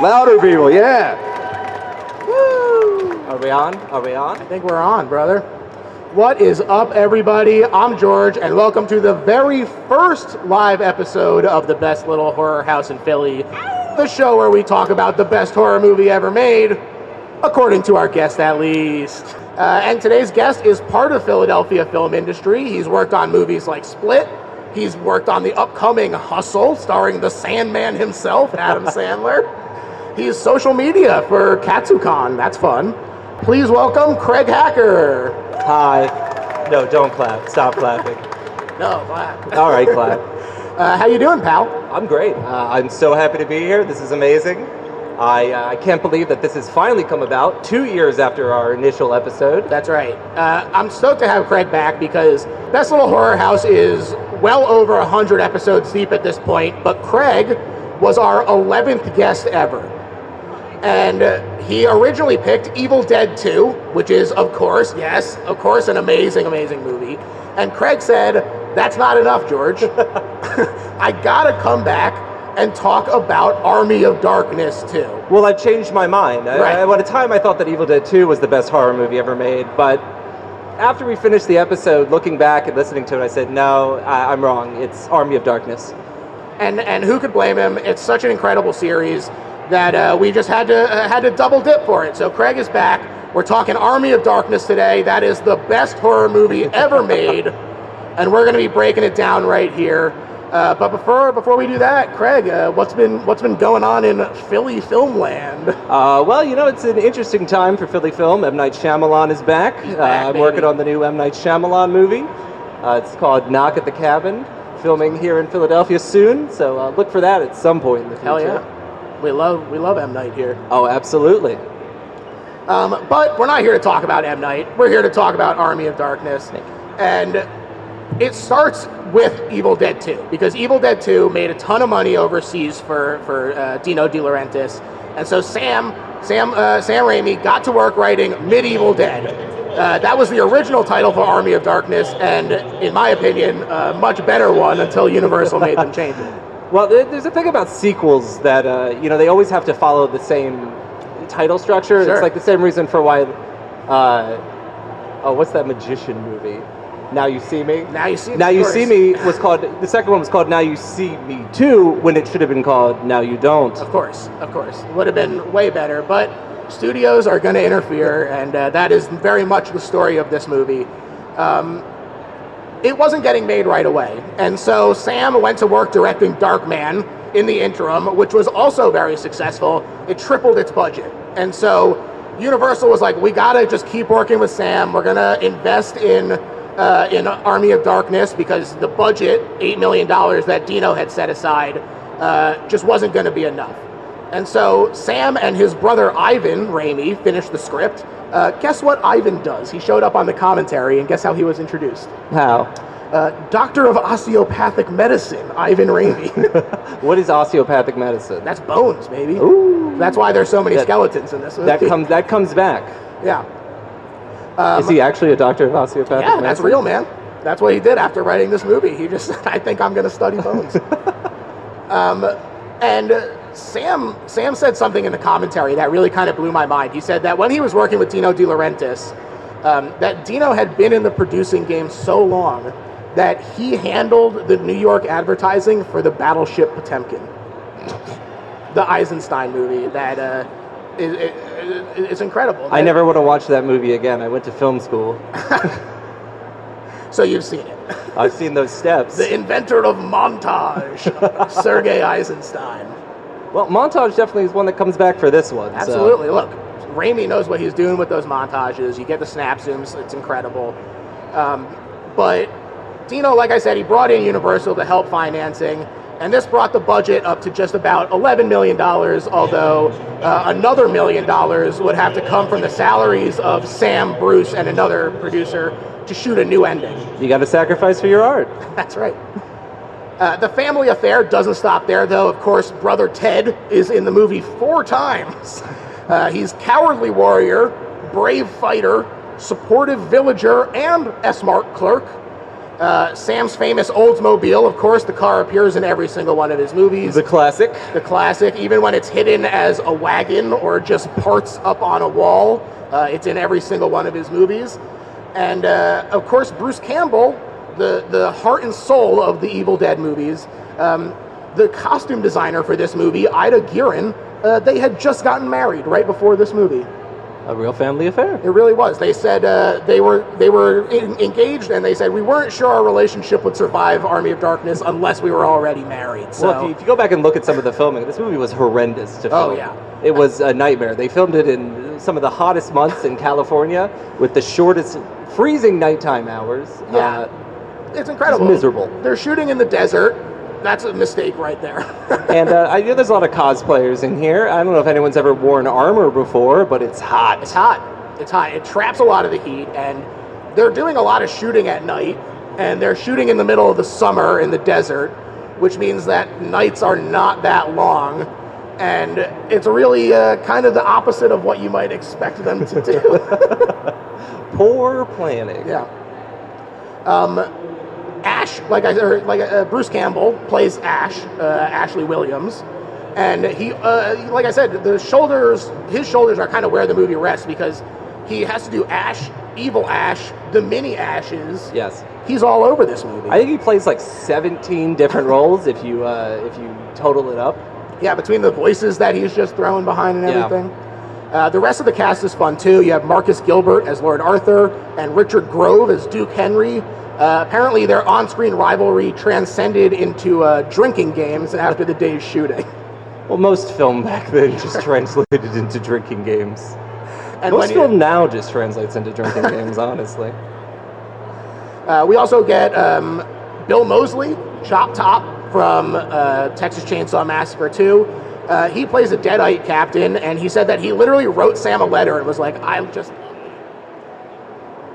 Louder, people, yeah. Woo! Are we on? Are we on? I think we're on, brother. What is up, everybody? I'm George, and welcome to the very first live episode of the Best Little Horror House in Philly, the show where we talk about the best horror movie ever made, according to our guest at least. And today's guest is part of Philadelphia film industry. He's worked on movies like Split. He's worked on the upcoming Hustle, starring the Sandman himself, Adam Sandler. He's social media for Katsucon. That's fun. Please welcome Craig Hacker. Hi. No, don't clap. Stop clapping. No, clap. All right, clap. How you doing, pal? I'm great. I'm so happy to be here. This is amazing. I can't believe that this has finally come about 2 years after our initial episode. That's right. I'm stoked to have Craig back because Best Little Horror House is well over 100 episodes deep at this point, but Craig was our 11th guest ever. And he originally picked Evil Dead 2, which is, of course, an amazing, amazing movie. And Craig said, that's not enough, George. I gotta come back and talk about Army of Darkness 2. Well, I've changed my mind. Right. At a time, I thought that Evil Dead 2 was the best horror movie ever made, but after we finished the episode, looking back and listening to it, I said, no, I'm wrong. It's Army of Darkness. And who could blame him? It's such an incredible series that we just had to double dip for it. So Craig is back. We're talking Army of Darkness today. That is the best horror movie ever made, and we're going to be breaking it down right here. But before we do that, Craig, what's been going on in Philly film land? Well, you know, it's an interesting time for Philly film. M. Night Shyamalan is back. I'm working on the new M. Night Shyamalan movie. It's called Knock at the Cabin, filming here in Philadelphia soon. So look for that at some point in the future. Hell yeah. We love M. Night here. Oh, absolutely. But we're not here to talk about M. Night. We're here to talk about Army of Darkness. And it starts with Evil Dead 2, because Evil Dead 2 made a ton of money overseas for Dino De Laurentiis. And so Sam Raimi got to work writing Medieval Dead. That was the original title for Army of Darkness, and in my opinion, a much better one until Universal made them change it. Well, there's a thing about sequels that, they always have to follow the same title structure. Sure. It's like the same reason for why, what's that magician movie? Now You See Me? Now You See Me. Now You See Me was called, the second one was called Now You See Me 2, when it should have been called Now You Don't. Of course. Would have been way better, but studios are going to interfere, and that is very much the story of this movie. It wasn't getting made right away, and so Sam went to work directing Darkman in the interim, which was also very successful. It tripled its budget, and so Universal was like, we gotta just keep working with Sam. We're gonna invest in Army of Darkness, because the budget, $8 million that Dino had set aside, just wasn't gonna be enough. And so Sam and his brother Ivan Raimi finished the script. Guess what Ivan does? He showed up on the commentary, and guess how he was introduced? How? Doctor of Osteopathic Medicine, Ivan Raimi. What is osteopathic medicine? That's bones, baby. Ooh. That's why there's so many skeletons in this movie. That comes back. Yeah. Is he actually a doctor of osteopathic medicine? Yeah, that's real, man. That's what he did after writing this movie. He just said, I think I'm going to study bones. And Sam said something in the commentary that really kind of blew my mind. He said that when he was working with Dino De Laurentiis, that Dino had been in the producing game so long that he handled the New York advertising for the Battleship Potemkin, the Eisenstein movie. That it's incredible. I never want to watch that movie again. I went to film school. So you've seen it. I've seen those steps. The inventor of montage, Sergei Eisenstein. Well, montage definitely is one that comes back for this one. Absolutely. So. Look, Raimi knows what he's doing with those montages. You get the snap zooms. It's incredible. But Dino, like I said, he brought in Universal to help financing, and this brought the budget up to just about $11 million, although another $1 million would have to come from the salaries of Sam, Bruce, and another producer to shoot a new ending. You got to sacrifice for your art. That's right. The family affair doesn't stop there, though. Of course, brother Ted is in the movie 4 times. He's cowardly warrior, brave fighter, supportive villager, and a smart clerk. Sam's famous Oldsmobile, of course, the car appears in every single one of his movies. The classic. The classic, even when it's hidden as a wagon or just parts up on a wall, it's in every single one of his movies. And of course, Bruce Campbell, the heart and soul of the Evil Dead movies, the costume designer for this movie, Ida Gearin, they had just gotten married right before this movie. A real family affair. It really was. They said they were engaged, and they said we weren't sure our relationship would survive Army of Darkness unless we were already married. So, well, if you go back and look at some of the filming, this movie was horrendous to film. Oh, yeah. It was a nightmare. They filmed it in some of the hottest months in California with the shortest freezing nighttime hours. Yeah. It's incredible. It's miserable. They're shooting in the desert. That's a mistake right there. And I know there's a lot of cosplayers in here. I don't know if anyone's ever worn armor before, but it's hot. It's hot. It's hot. It traps a lot of the heat, and they're doing a lot of shooting at night, and they're shooting in the middle of the summer in the desert, which means that nights are not that long, and it's really kind of the opposite of what you might expect them to do. Poor planning. Yeah. Ash, Bruce Campbell plays Ash, Ashley Williams, and he, like I said, his shoulders are kind of where the movie rests because he has to do Ash, Evil Ash, the mini Ashes. Yes. He's all over this movie. I think he plays like 17 different roles if you total it up. Yeah, between the voices that he's just throwing behind and everything. The rest of the cast is fun too. You have Marcus Gilbert as Lord Arthur and Richard Grove as Duke Henry. Apparently their on-screen rivalry transcended into drinking games after the day's shooting. Well, most film back then just translated into drinking games. And most film now just translates into drinking games, honestly. We also get Bill Moseley, Chop Top from Texas Chainsaw Massacre 2. He plays a Deadite captain, and he said that he literally wrote Sam a letter and was like,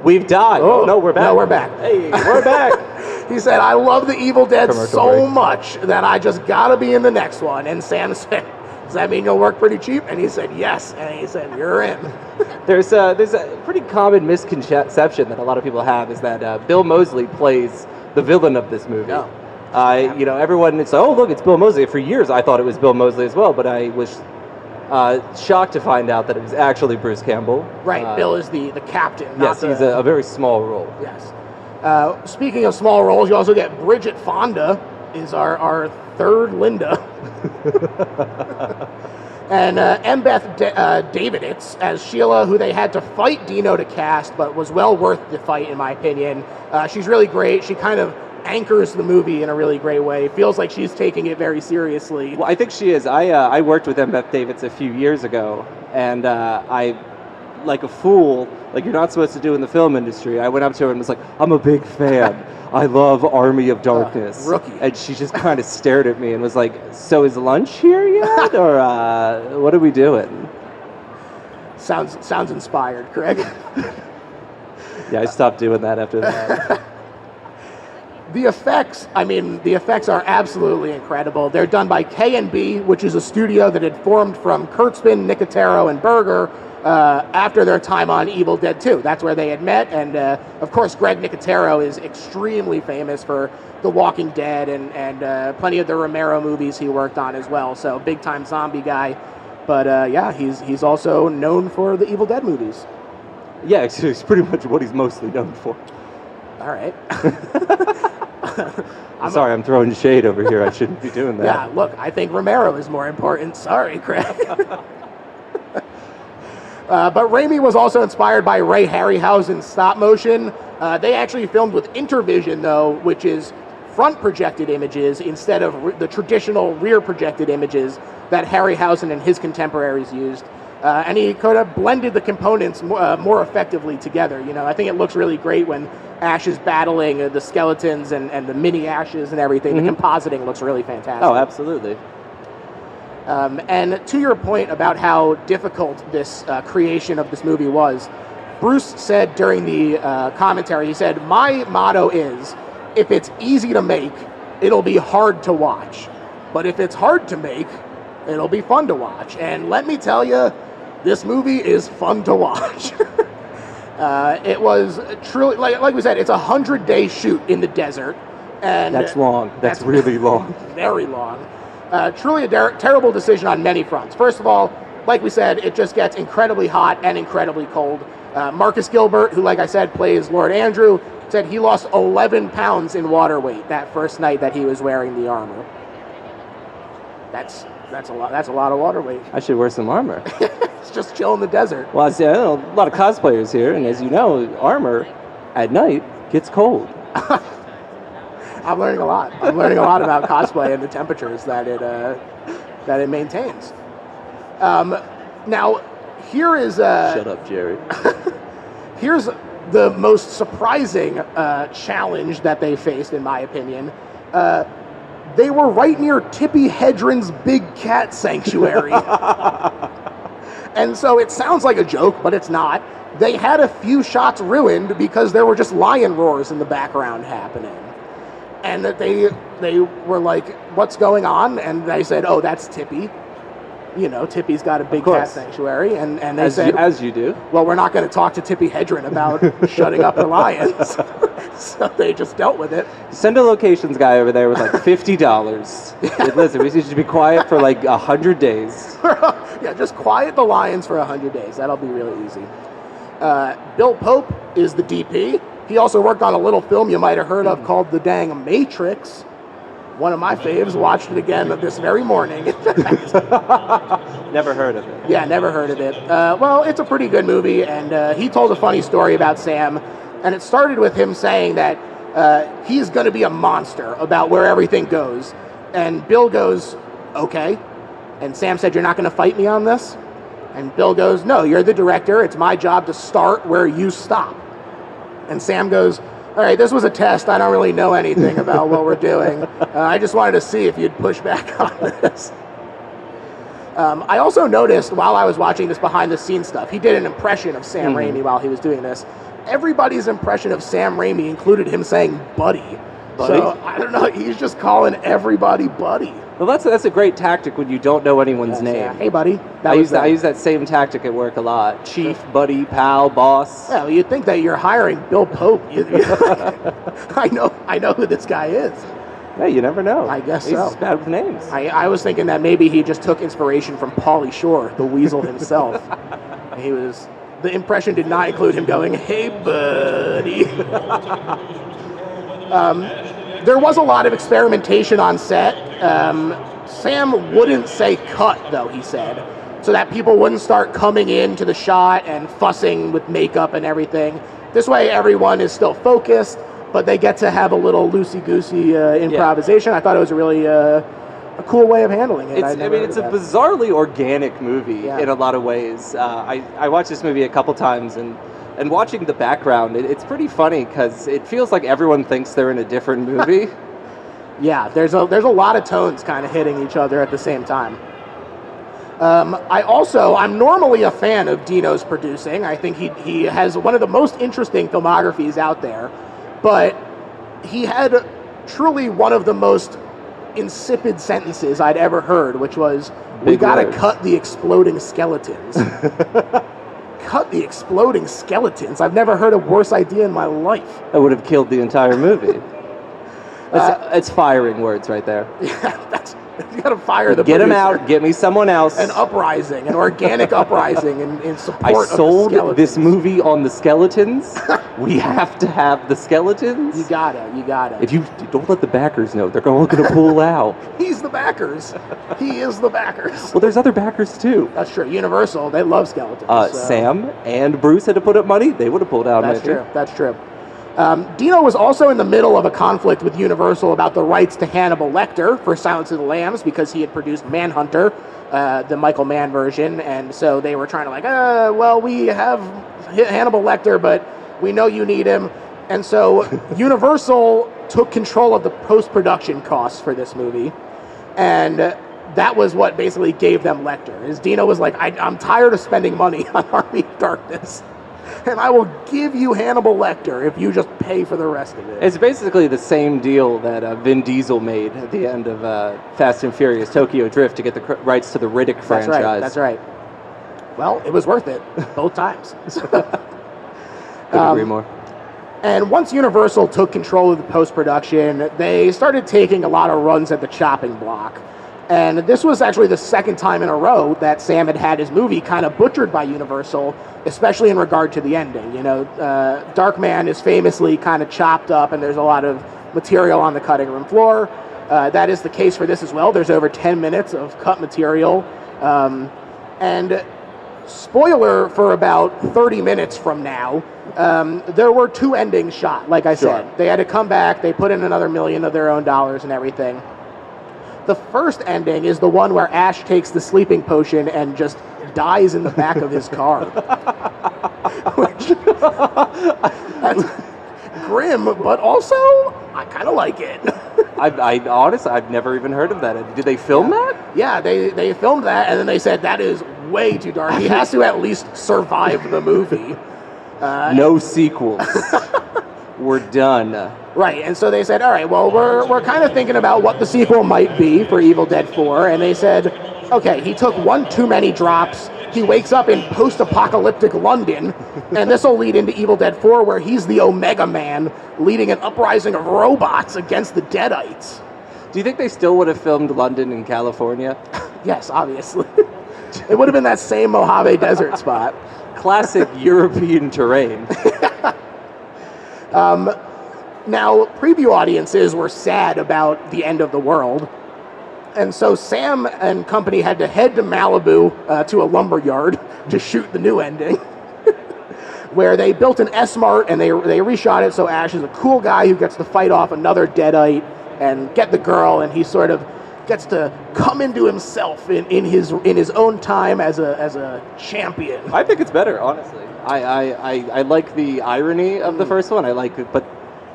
We've died. Oh, no, we're back. No, we're back. Hey, we're back. He said, I love the Evil Dead so break. much that I just gotta be in the next one. And Sam said, does that mean you'll work pretty cheap? And he said, yes. And he said, you're in. There's a pretty common misconception that a lot of people have is that Bill Moseley plays the villain of this movie. No. Everyone, it's like, oh, look, it's Bill Moseley. For years, I thought it was Bill Moseley as well, but I was shocked to find out that it was actually Bruce Campbell. Right, Bill is the captain. Yes, he's a very small role. Yes. Speaking of small roles, you also get Bridget Fonda is our third Linda. And Embeth Daviditz as Sheila, who they had to fight Dino to cast, but was well worth the fight, in my opinion. She's really great. She kind of anchors the movie in a really great way. Feels like she's taking it very seriously. Well, I think she is. I worked with Embeth Daviditz a few years ago, and I, like a fool, like you're not supposed to do in the film industry, I went up to her and was like, I'm a big fan. I love Army of Darkness. Rookie. And she just kind of stared at me and was like, so is lunch here yet? Or what are we doing? Sounds inspired, Craig. Yeah, I stopped doing that after that. The effects are absolutely incredible. They're done by K&B, which is a studio that had formed from Kurtzman, Nicotero, and Berger after their time on Evil Dead 2. That's where they had met, and of course, Greg Nicotero is extremely famous for The Walking Dead and plenty of the Romero movies he worked on as well, so big-time zombie guy. But he's also known for the Evil Dead movies. Yeah, it's pretty much what he's mostly known for. All right. I'm sorry, I'm throwing shade over here. I shouldn't be doing that. Yeah, look, I think Romero is more important. Sorry, Craig. But Raimi was also inspired by Ray Harryhausen's stop motion. They actually filmed with Intervision, though, which is front projected images instead of the traditional rear projected images that Harryhausen and his contemporaries used. And he could have blended the components more effectively together. I think it looks really great when Ash is battling the skeletons and the mini Ashes and everything. Mm-hmm. The compositing looks really fantastic. Oh, absolutely. And to your point about how difficult this creation of this movie was, Bruce said during the commentary, he said, my motto is, if it's easy to make, it'll be hard to watch. But if it's hard to make, it'll be fun to watch. And let me tell you, this movie is fun to watch. It was truly, like we said, it's a 100-day shoot in the desert. And That's long. That's really long. Very long. Truly a terrible decision on many fronts. First of all, like we said, it just gets incredibly hot and incredibly cold. Marcus Gilbert, who, like I said, plays Lord Andrew, said he lost 11 pounds in water weight that first night that he was wearing the armor. That's a lot. That's a lot of water weight. I should wear some armor. It's just chill in the desert. Well, I see, I know a lot of cosplayers here, and as you know, armor at night gets cold. I'm learning a lot. I'm learning a lot about cosplay and the temperatures that it maintains. Now, here is Shut up, Jerry. here's the most surprising challenge that they faced, in my opinion. They were right near Tippi Hedren's big cat sanctuary. And so it sounds like a joke, but it's not. They had a few shots ruined because there were just lion roars in the background happening. And that they were like, what's going on? And they said, oh, that's Tippi. You know, Tippi's got a big cat sanctuary. And they said, as you do. Well, we're not going to talk to Tippi Hedren about shutting up the lions. So they just dealt with it. Send a locations guy over there with like $50. Listen, we should be quiet for like 100 days. Yeah, just quiet the lions for 100 days. That'll be really easy. Bill Pope is the DP. He also worked on a little film you might have heard of called The Dang Matrix. One of my faves. Watched it again this very morning. Never heard of it. Yeah, never heard of it. Well, it's a pretty good movie, and he told a funny story about Sam, and it started with him saying that he's going to be a monster about where everything goes. And Bill goes, okay. And Sam said, you're not going to fight me on this? And Bill goes, no, you're the director. It's my job to start where you stop. And Sam goes, all right, this was a test. I don't really know anything about what we're doing. I just wanted to see if you'd push back on this. I also noticed while I was watching this behind-the-scenes stuff, he did an impression of Sam Raimi while he was doing this. Everybody's impression of Sam Raimi included him saying buddy. So, I don't know, he's just calling everybody buddy. Well, that's a great tactic when you don't know anyone's name. Yeah. Hey, buddy. I use that same tactic at work a lot. Chief, buddy, pal, boss. Well, you'd think that you're hiring Bill Pope. I know who this guy is. Hey, you never know. I guess He's so. just bad with names. I was thinking that maybe he just took inspiration from Pauly Shore, the weasel himself. The impression did not include him going, hey, buddy. There was a lot of experimentation on set. Sam wouldn't say cut, though, he said, so that people wouldn't start coming into the shot and fussing with makeup and everything. This way, everyone is still focused, but they get to have a little loosey-goosey improvisation. I thought it was a really a cool way of handling it. It's a bizarrely organic movie in a lot of ways. I watched this movie a couple times, and watching the background, it's pretty funny because it feels like everyone thinks they're in a different movie. Yeah, there's a lot of tones kind of hitting each other at the same time. I'm normally a fan of Dino's producing. I think he has one of the most interesting filmographies out there, but he had truly one of the most insipid sentences I'd ever heard, which was, we gotta cut the exploding skeletons. Cut the exploding skeletons. I've never heard a worse idea in my life. That would have killed the entire movie. It's firing words right there. Yeah, you gotta fire the Get producer. him out, get me someone else. An uprising, an organic uprising in support I of sold the skeletons. this movie on the skeletons. We have to have the skeletons. You gotta. If you don't let the backers know, they're all going to pull out. He's the backers. He is the backers. Well, there's other backers too. That's true. Universal, they love skeletons. Sam and Bruce had to put up money. They would have pulled out. That's true. Dino was also in the middle of a conflict with Universal about the rights to Hannibal Lecter for Silence of the Lambs because he had produced Manhunter, the Michael Mann version, and so they were trying to we have Hannibal Lecter, but we know you need him, and so Universal took control of the post-production costs for this movie, and that was what basically gave them Lecter. Dino was like, I'm tired of spending money on Army of Darkness, and I will give you Hannibal Lecter if you just pay for the rest of it. It's basically the same deal that Vin Diesel made at the end of Fast and Furious Tokyo Drift to get the rights to the Riddick franchise. That's right. Well, it was worth it both times. Couldn't agree more. And once Universal took control of the post-production, they started taking a lot of runs at the chopping block. And this was actually the second time in a row that Sam had his movie kind of butchered by Universal, especially in regard to the ending. You know, Darkman is famously kind of chopped up, and there's a lot of material on the cutting room floor. That is the case for this as well. There's over 10 minutes of cut material. And spoiler for about 30 minutes from now, there were 2 endings shot, like I said. They had to come back, they put in another $1 million of their own dollars and everything. The first ending is the one where Ash takes the sleeping potion and just dies in the back of his car. Which, that's grim, but also, I kind of like it. I honestly, I've never even heard of that. Did they film that? Yeah, they filmed that, and then they said, that is way too dark. He has to at least survive the movie. No sequels. We're done. Right, and so they said, all right, well, we're kind of thinking about what the sequel might be for Evil Dead 4, and they said, okay, he took one too many drops, he wakes up in post-apocalyptic London, and this will lead into Evil Dead 4, where he's the Omega Man, leading an uprising of robots against the Deadites. Do you think they still would have filmed London in California? Yes, obviously. It would have been that same Mojave Desert spot. Classic European terrain. Now, preview audiences were sad about the end of the world, and so Sam and company had to head to Malibu to a lumber yard to shoot the new ending, where they built an S-Mart and they reshot it so Ash is a cool guy who gets to fight off another Deadite and get the girl, and he sort of gets to come into himself in his own time as a champion. I think it's better, honestly. I like the irony of the first one. I like it, but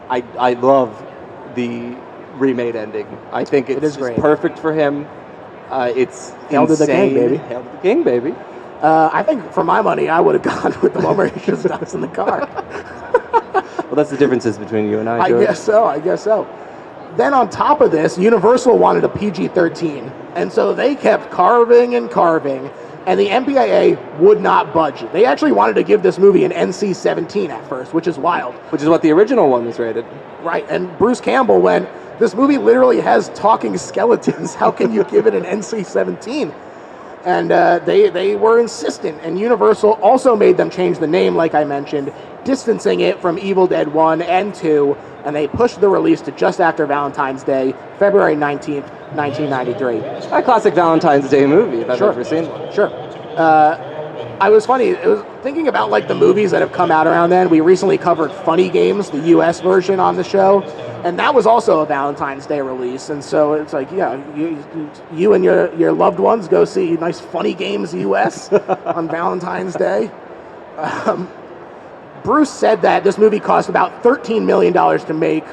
I love the remade ending. I think it's is just great. Perfect for him. It's Hail to the king, baby. Hail to the king, baby. I think for my money, I would have gone with the one where he just dies in the car. Well, that's the differences between you and I, George. I guess so. Then on top of this, Universal wanted a PG-13, and so they kept carving and carving, and the MPAA would not budge. They actually wanted to give this movie an NC-17 at first, which is wild. Which is what the original one was rated. Right, and Bruce Campbell went, this movie literally has talking skeletons. How can you give it an NC-17? And they were insistent, and Universal also made them change the name, like I mentioned, distancing it from Evil Dead 1 and 2, and they pushed the release to just after Valentine's Day, February 19th, 1993. A classic Valentine's Day movie, if I've ever seen one. Sure. I was thinking about like the movies that have come out around then. We recently covered Funny Games, the US version on the show, and that was also a Valentine's Day release. And so it's like, yeah, you and your loved ones go see nice Funny Games US on Valentine's Day. Bruce said that this movie cost about $13 million to make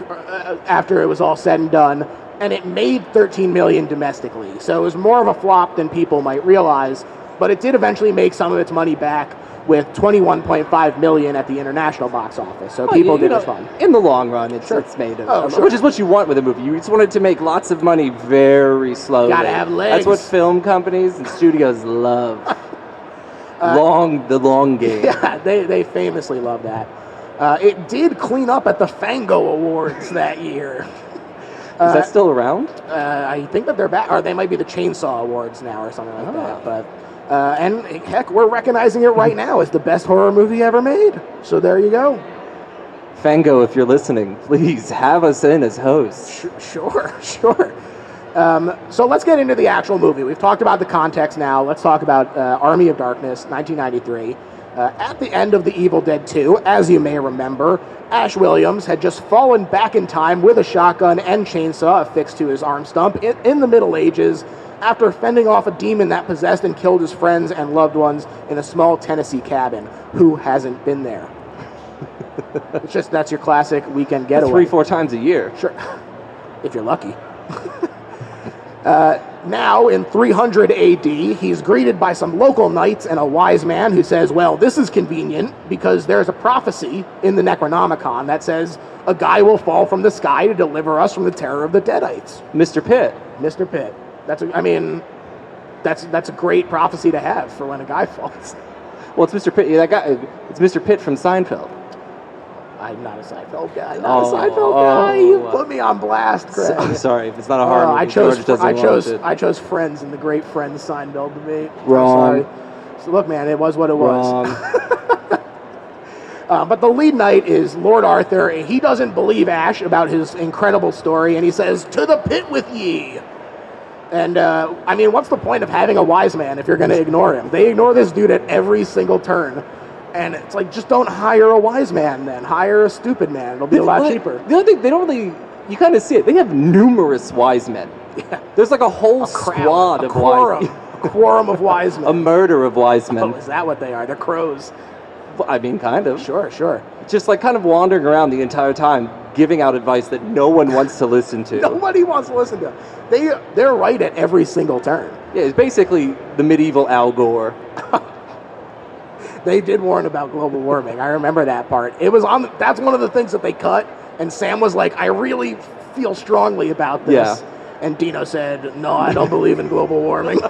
after it was all said and done, and it made $13 million domestically. So it was more of a flop than people might realize, but it did eventually make some of its money back with $21.5 million at the international box office. So people did it fun. In the long run, it's made which is what you want with a movie. You just want it to make lots of money very slowly. Gotta have legs. That's what film companies and studios love. The long game. Yeah, they famously love that. It did clean up at the Fango Awards that year. Is that still around? I think that they're back, or they might be the Chainsaw Awards now or something like that. But and heck, we're recognizing it right now as the best horror movie ever made. So there you go. Fango, if you're listening, please have us in as hosts. Sure. So let's get into the actual movie. We've talked about the context now. Let's talk about Army of Darkness, 1993. At the end of The Evil Dead 2, as you may remember, Ash Williams had just fallen back in time with a shotgun and chainsaw affixed to his arm stump in the Middle Ages after fending off a demon that possessed and killed his friends and loved ones in a small Tennessee cabin. Who hasn't been there? That's your classic weekend getaway. 3-4 times a year. Sure, if you're lucky. Now, in 300 AD, he's greeted by some local knights and a wise man who says, well, this is convenient because there's a prophecy in the Necronomicon that says a guy will fall from the sky to deliver us from the terror of the Deadites. Mr. Pitt. Mr. Pitt. That's a great prophecy to have for when a guy falls. Well, it's Mr. Pitt. That guy. It's Mr. Pitt from Seinfeld. I'm not a Seinfeld guy. Not a Seinfeld guy. You put me on blast, Craig. I'm sorry if it's not a hard movie. I chose Friends and the great Friends Seinfeld debate. Wrong. I'm sorry. So look, man, it was what it was. Wrong. But the lead knight is Lord Arthur, and he doesn't believe Ash about his incredible story, and he says, "To the pit with ye!" And, I mean, what's the point of having a wise man if you're going to ignore him? They ignore this dude at every single turn. And it's like, just don't hire a wise man then. Hire a stupid man. It'll be a lot cheaper. The other thing, they don't really, you kind of see it. They have numerous wise men. Yeah. There's like a whole squad of wise men. A quorum of wise men. A murder of wise men. Oh, is that what they are? They're crows. I mean, kind of. Sure. Just like kind of wandering around the entire time, giving out advice that no one wants to listen to. Nobody wants to listen to. They're right at every single turn. Yeah, it's basically the medieval Al Gore. They did warn about global warming. I remember that part. It was on. That's one of the things that they cut. And Sam was like, "I really feel strongly about this." Yeah. And Dino said, "No, I don't believe in global warming."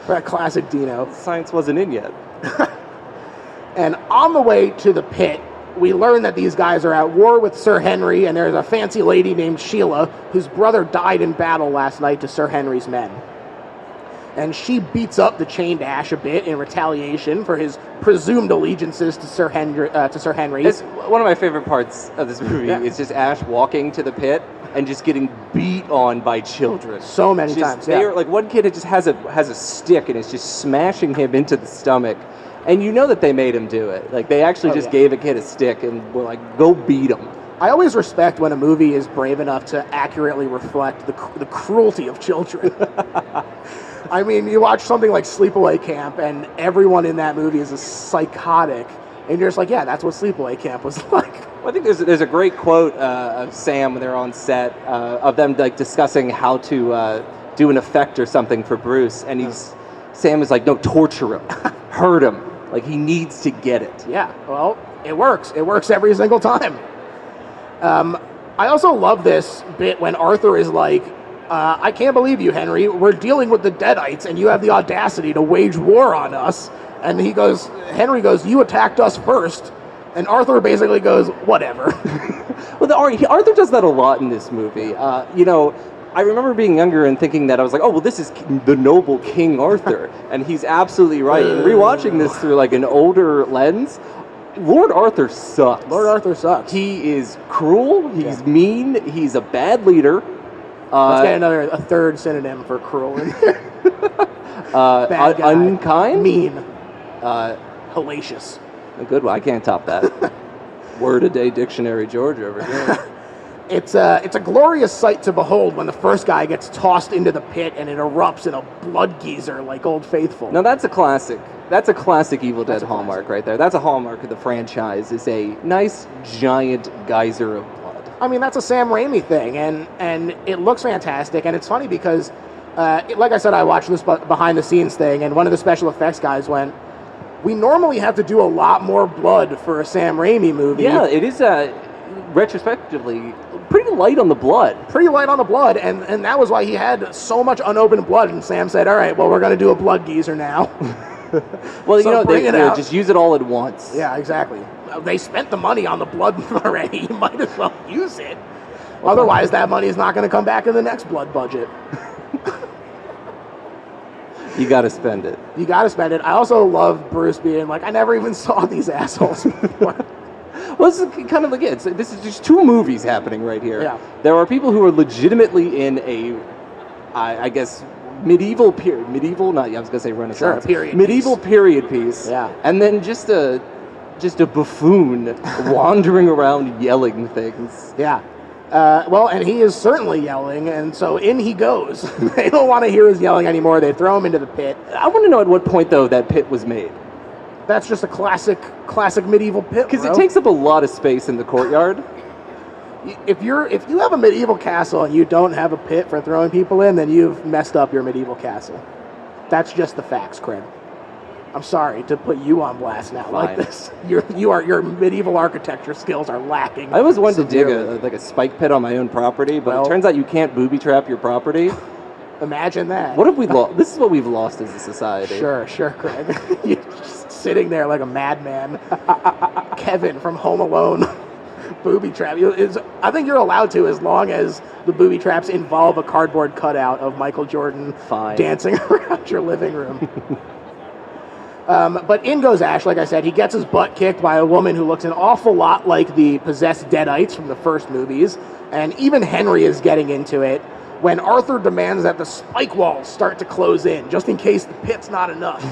That classic Dino. Science wasn't in yet. And on the way to the pit, we learn that these guys are at war with Sir Henry, and there's a fancy lady named Sheila whose brother died in battle last night to Sir Henry's men. And she beats up the chained Ash a bit in retaliation for his presumed allegiances to Sir Henry. It's one of my favorite parts of this movie. Yeah. Is just Ash walking to the pit and just getting beat on by children. So many times. Yeah. Like one kid just has a stick and is just smashing him into the stomach. And you know that they made him do it. Like, they actually gave a kid a stick and were like, go beat him. I always respect when a movie is brave enough to accurately reflect the cruelty of children. I mean, you watch something like Sleepaway Camp, and everyone in that movie is a psychotic. And you're just like, yeah, that's what Sleepaway Camp was like. Well, I think there's a great quote of Sam when they're on set, of them like discussing how to do an effect or something for Bruce. And Sam is like, no, torture him. Hurt him. Like, he needs to get it. Yeah, well, it works. It works every single time. I also love this bit when Arthur is like, I can't believe you, Henry. We're dealing with the Deadites, and you have the audacity to wage war on us. And Henry goes, you attacked us first. And Arthur basically goes, whatever. Well, Arthur does that a lot in this movie. I remember being younger and thinking that I was like, oh, well, this is the noble King Arthur. And he's absolutely right. And rewatching this through like an older lens, Lord Arthur sucks. Lord Arthur sucks. He is cruel. He's mean. He's a bad leader. Let's get a third synonym for cruel in there. Bad guy. Unkind? Mean. Hellacious. A good one. I can't top that. Word a day dictionary, George, over here. It's a glorious sight to behold when the first guy gets tossed into the pit and it erupts in a blood geyser like Old Faithful. Now that's a classic. That's a classic Evil Dead hallmark right there. That's a hallmark of the franchise. Is a nice giant geyser of blood. I mean, that's a Sam Raimi thing, and it looks fantastic. And it's funny because, like I said, I watched this behind the scenes thing, and one of the special effects guys went, "We normally have to do a lot more blood for a Sam Raimi movie." Yeah, it is retrospectively pretty light on the blood. Pretty light on the blood, and that was why he had so much unopened blood. And Sam said, all right, well, we're going to do a blood geyser now. Well, so they just use it all at once. Yeah, exactly. They spent the money on the blood already. You might as well use it. Otherwise, that money is not going to come back in the next blood budget. You got to spend it. You got to spend it. I also love Bruce being like, I never even saw these assholes before. Well, this is kind of like it. This is just two movies happening right here. Yeah. There are people who are legitimately in a, I guess, medieval period. Medieval, not, I was going to say Renaissance. Sure, period medieval piece. Period piece. Yeah. And then just a buffoon wandering around yelling things. Yeah. Well, and he is certainly yelling, and so in he goes. They don't want to hear his yelling anymore. They throw him into the pit. I want to know at what point, though, that pit was made. That's just a classic medieval pit. Because it takes up a lot of space in the courtyard. If you have a medieval castle and you don't have a pit for throwing people in, then you've messed up your medieval castle. That's just the facts, Craig. I'm sorry to put you on blast now. Fine. Like this. Your medieval architecture skills are lacking. I always wanted to dig a spike pit on my own property, but it turns out you can't booby trap your property. Imagine that. What have we lost? This is what we've lost as a society. Sure, Craig. You just sitting there like a madman. Kevin from Home Alone. Booby trap. I think you're allowed to, as long as the booby traps involve a cardboard cutout of Michael Jordan dancing around your living room. But in goes Ash, like I said. He gets his butt kicked by a woman who looks an awful lot like the possessed Deadites from the first movies. And even Henry is getting into it when Arthur demands that the spike walls start to close in, just in case the pit's not enough.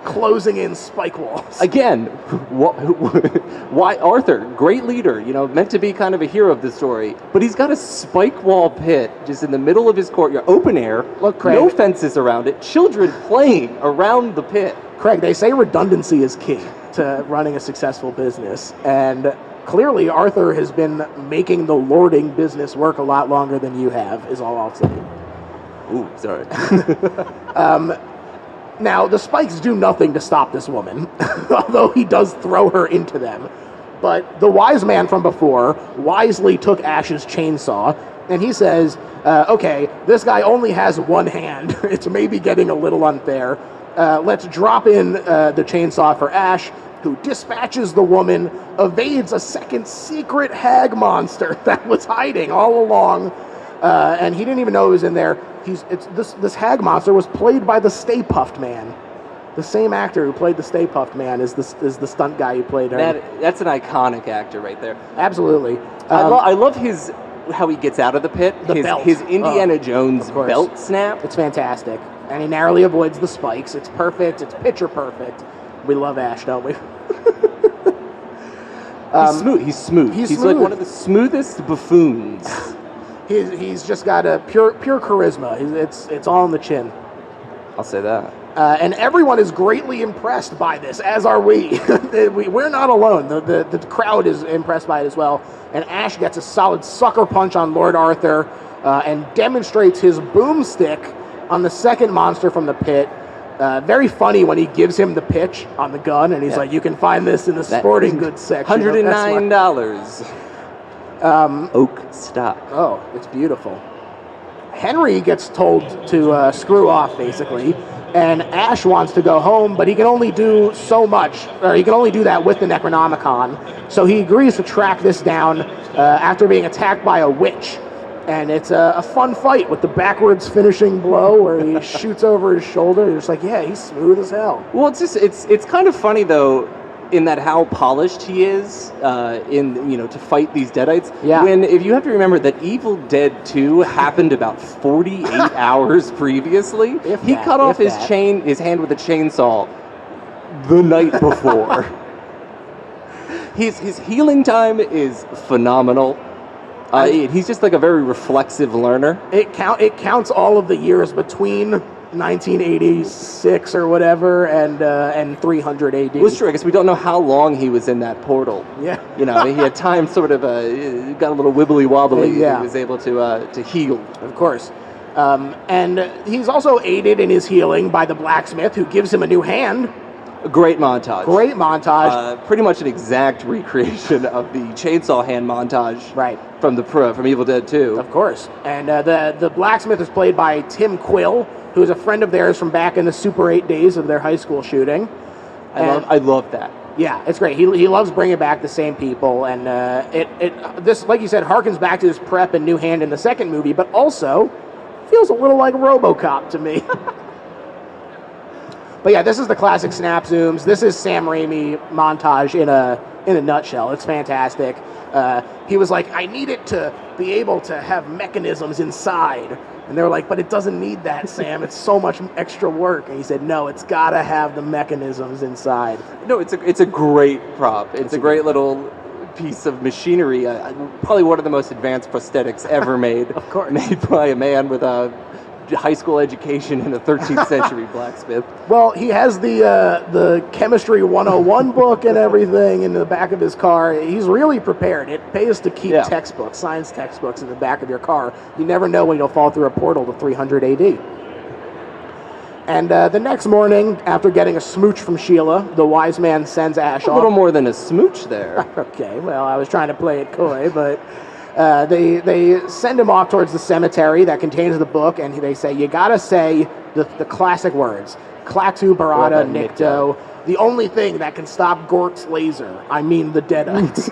Closing in spike walls. Again, why Arthur, great leader, meant to be kind of a hero of the story, but he's got a spike wall pit just in the middle of his courtyard, open air, Look, Craig, no fences around it, children playing around the pit. Craig, they say redundancy is key to running a successful business, and clearly Arthur has been making the lording business work a lot longer than you have, is all I'll say. Ooh, sorry. Now, the spikes do nothing to stop this woman, although he does throw her into them. But the wise man from before wisely took Ash's chainsaw, and he says, okay, this guy only has one hand. It's maybe getting a little unfair. Let's drop in the chainsaw for Ash, who dispatches the woman, evades a second secret hag monster that was hiding all along, and he didn't even know it was in there. This hag monster was played by the Stay Puft Man. The same actor who played the Stay Puft Man is the stunt guy who played her. That's an iconic actor right there. Absolutely. I love how he gets out of the pit. His Indiana Jones belt snap. It's fantastic. And he narrowly avoids the spikes. It's perfect. It's picture perfect. We love Ash, don't we? He's smooth. He's like one of the smoothest buffoons. He's just got a pure charisma. It's all on the chin. I'll say that. And everyone is greatly impressed by this, as are we. We're not alone. The crowd is impressed by it as well. And Ash gets a solid sucker punch on Lord Arthur and demonstrates his boomstick on the second monster from the pit. Very funny when he gives him the pitch on the gun, and he's like, you can find this in the sporting goods section. $109. Oak stock. Oh, it's beautiful. Henry gets told to screw off, basically, and Ash wants to go home, but he can only do so much, or he can only do that with the Necronomicon. So he agrees to track this down after being attacked by a witch. And it's a fun fight with the backwards finishing blow where he shoots over his shoulder. You're just like, yeah, he's smooth as hell. Well, it's kind of funny though, in that how polished he is to fight these Deadites. Yeah. When if you have to remember that Evil Dead 2 happened about 48 hours previously. He cut off his hand with a chainsaw the night before. His healing time is phenomenal. He's just like a very reflexive learner. It counts all of the years between 1986 or whatever and 300 AD. Well, it's true. I guess we don't know how long he was in that portal. Yeah. He had time sort of got a little wibbly wobbly. Yeah. He was able to heal. Of course. And he's also aided in his healing by the blacksmith, who gives him a new hand. A great montage. Pretty much an exact recreation of the chainsaw hand montage. Right. From Evil Dead 2. Of course. And the blacksmith is played by Tim Quill, who is a friend of theirs from back in the Super 8 days of their high school shooting. I love that. Yeah, it's great. He loves bringing back the same people, and this, like you said, harkens back to his prep and new hand in the second movie, but also feels a little like RoboCop to me. But yeah, this is the classic snap zooms. This is Sam Raimi montage in a nutshell. It's fantastic. He was like, I need it to be able to have mechanisms inside. And they were like, but it doesn't need that, Sam. It's so much extra work. And he said, no, it's got to have the mechanisms inside. No, it's a great prop. It's a great little piece of machinery. Probably one of the most advanced prosthetics ever made. Of course. Made by a man with a high school education in a 13th century blacksmith. Well, he has the Chemistry 101 book and everything in the back of his car. He's really prepared. It pays to keep textbooks, science textbooks in the back of your car. You never know when you'll fall through a portal to 300 AD. And the next morning, after getting a smooch from Sheila, the wise man sends Ash off. A little more than a smooch there. Okay, well, I was trying to play it coy, but they send him off towards the cemetery that contains the book, and they say, you gotta say the classic words, Klaatu Barada Nikto, the only thing that can stop Gork's laser. I mean the Deadites.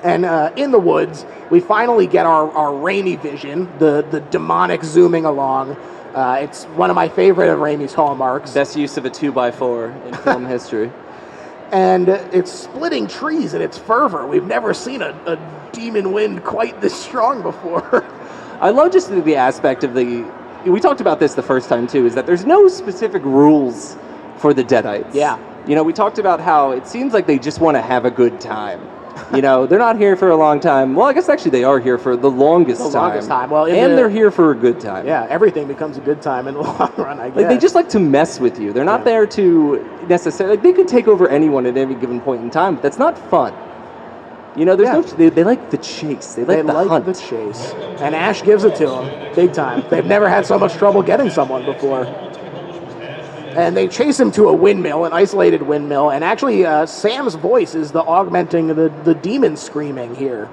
And in the woods, we finally get our Raimi vision, the demonic zooming along. It's one of my favorite of Raimi's hallmarks. Best use of a 2x4 in film history. And it's splitting trees in its fervor. We've never seen a demon wind quite this strong before. I love just the aspect of we talked about this the first time too, is that there's no specific rules for the Deadites. Yeah. You know, we talked about how it seems like they just want to have a good time. You know, they're not here for a long time. Well, I guess actually they are here for the longest time. The longest time. Well, they're here for a good time. Yeah, everything becomes a good time in the long run, I guess. Like, they just like to mess with you. They're not there to necessarily... Like, they could take over anyone at any given point in time, but that's not fun. You know, there's they like the chase. They like the hunt. The chase. And Ash gives it to them, big time. They've never had so much trouble getting someone before. And they chase him to a windmill, an isolated windmill, and actually Sam's voice is the augmenting the demon screaming here.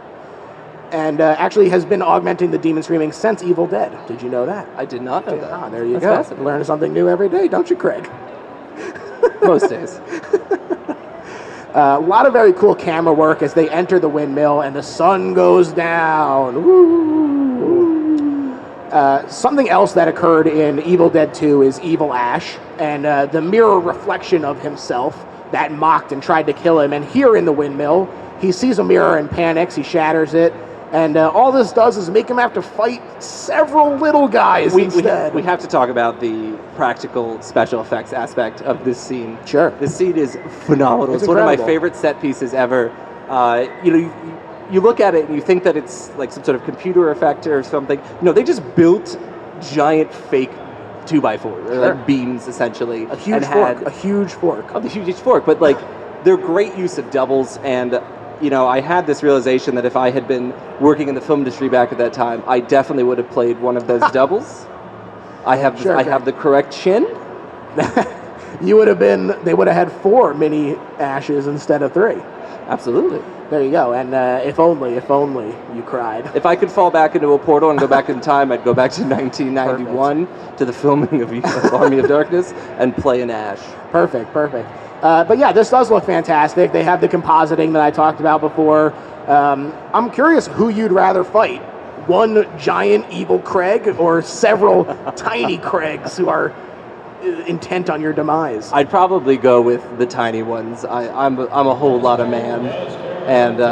And actually has been augmenting the demon screaming since Evil Dead. Did you know that? I did not know that. Ah, there you go. Learn something new every day, don't you, Craig? Most days. A lot of very cool camera work as they enter the windmill and the sun goes down. Woo! Something else that occurred in Evil Dead 2 is Evil Ash and the mirror reflection of himself that mocked and tried to kill him. And here in the windmill, he sees a mirror and panics, he shatters it, and all this does is make him have to fight several little guys instead. We have to talk about the practical special effects aspect of this scene. Sure. This scene is phenomenal. It's one of my favorite set pieces ever. You look at it and you think that it's like some sort of computer effect or something. No, they just built giant fake 2x4, like beams essentially. A huge fork. Oh, the huge fork. But like, they're great use of doubles, and you know, I had this realization that if I had been working in the film industry back at that time, I definitely would have played one of those doubles. I have the correct chin. They would have had 4 mini Ashes instead of 3. Absolutely. There you go. And if only you cried. If I could fall back into a portal and go back in time, I'd go back to 1991 to the filming of Army of Darkness and play an Ash. Perfect. But yeah, this does look fantastic. They have the compositing that I talked about before. I'm curious who you'd rather fight. One giant evil Craig or several tiny Craigs who are intent on your demise? I'd probably go with the tiny ones. I'm a whole lot of man, and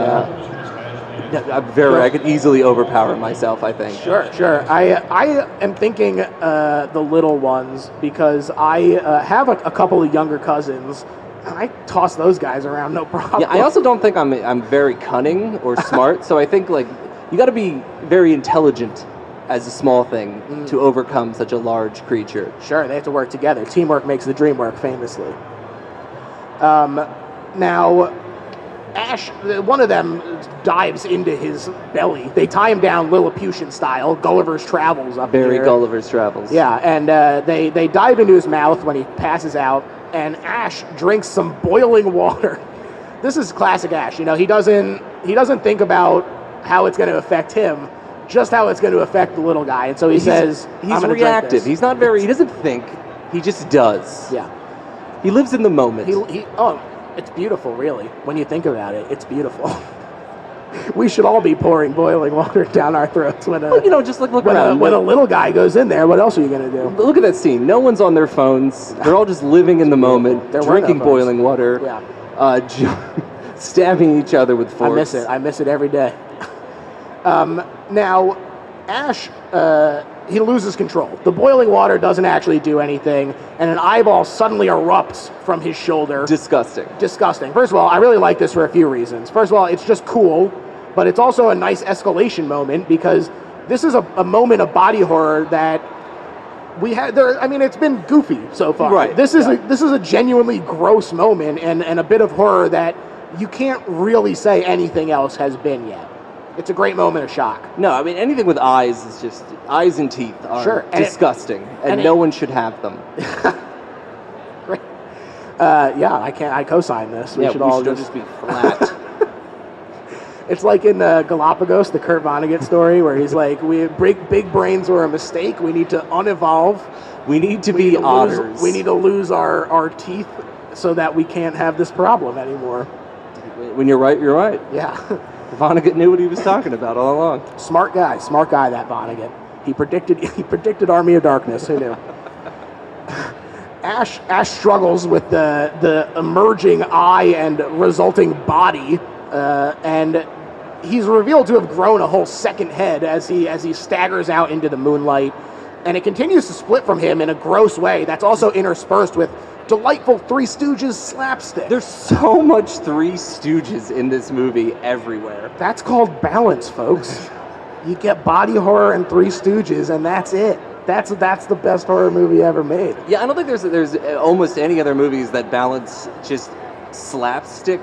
I could easily overpower myself, I think. Sure. I am thinking the little ones because I have a couple of younger cousins. I toss those guys around, no problem. Yeah, I also don't think I'm very cunning or smart, so I think like you got to be very intelligent as a small thing to overcome such a large creature. Sure, they have to work together. Teamwork makes the dream work, famously. Now, Ash, one of them dives into his belly. They tie him down Lilliputian style, Gulliver's Travels up Very here. Gulliver's Travels. Yeah, and they dive into his mouth when he passes out, and Ash drinks some boiling water. This is classic Ash. You know, he doesn't think about how it's going to affect him, just how it's going to affect the little guy. And so he says, he's reactive. He doesn't think. He just does. Yeah. He lives in the moment. It's beautiful, really. When you think about it, it's beautiful. We should all be pouring boiling water down our throats when just look around. When a little guy goes in there, what else are you going to do? Look at that scene. No one's on their phones. They're all just living in the moment, drinking boiling water, stabbing each other with forks. I miss it every day. Now, Ash, he loses control. The boiling water doesn't actually do anything, and an eyeball suddenly erupts from his shoulder. Disgusting. First of all, I really like this for a few reasons. First of all, it's just cool, but it's also a nice escalation moment because this is a moment of body horror that we had there. I mean, it's been goofy so far. Right. This is a genuinely gross moment and a bit of horror that you can't really say anything else has been yet. It's a great moment of shock. No, I mean, anything with eyes is just... Eyes and teeth are disgusting, and no one should have them. Great. I co-sign this. We should all just be flat. It's like in Galapagos, the Kurt Vonnegut story, where he's like, big brains were a mistake. We need to unevolve. We need to be otters. We need to lose our teeth so that we can't have this problem anymore. When you're right, you're right. Yeah. Vonnegut knew what he was talking about all along. Smart guy, that Vonnegut. He predicted Army of Darkness. Who knew? Ash struggles with the emerging eye and resulting body, and he's revealed to have grown a whole second head as he staggers out into the moonlight, and it continues to split from him in a gross way that's also interspersed with delightful Three Stooges slapstick. There's so much Three Stooges in this movie everywhere. That's called balance, folks. You get body horror and Three Stooges, and that's it. That's the best horror movie ever made. Yeah, I don't think there's almost any other movies that balance just slapstick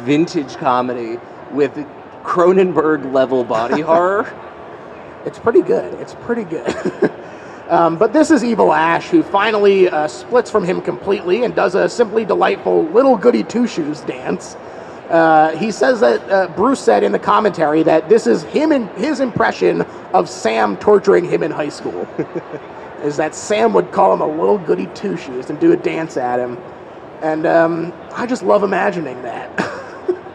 vintage comedy with Cronenberg level body horror. It's pretty good. But this is Evil Ash, who finally splits from him completely and does a simply delightful little goody two-shoes dance. He says that Bruce said in the commentary that this is his impression of Sam torturing him in high school. Is that Sam would call him a little goody two-shoes and do a dance at him. And I just love imagining that.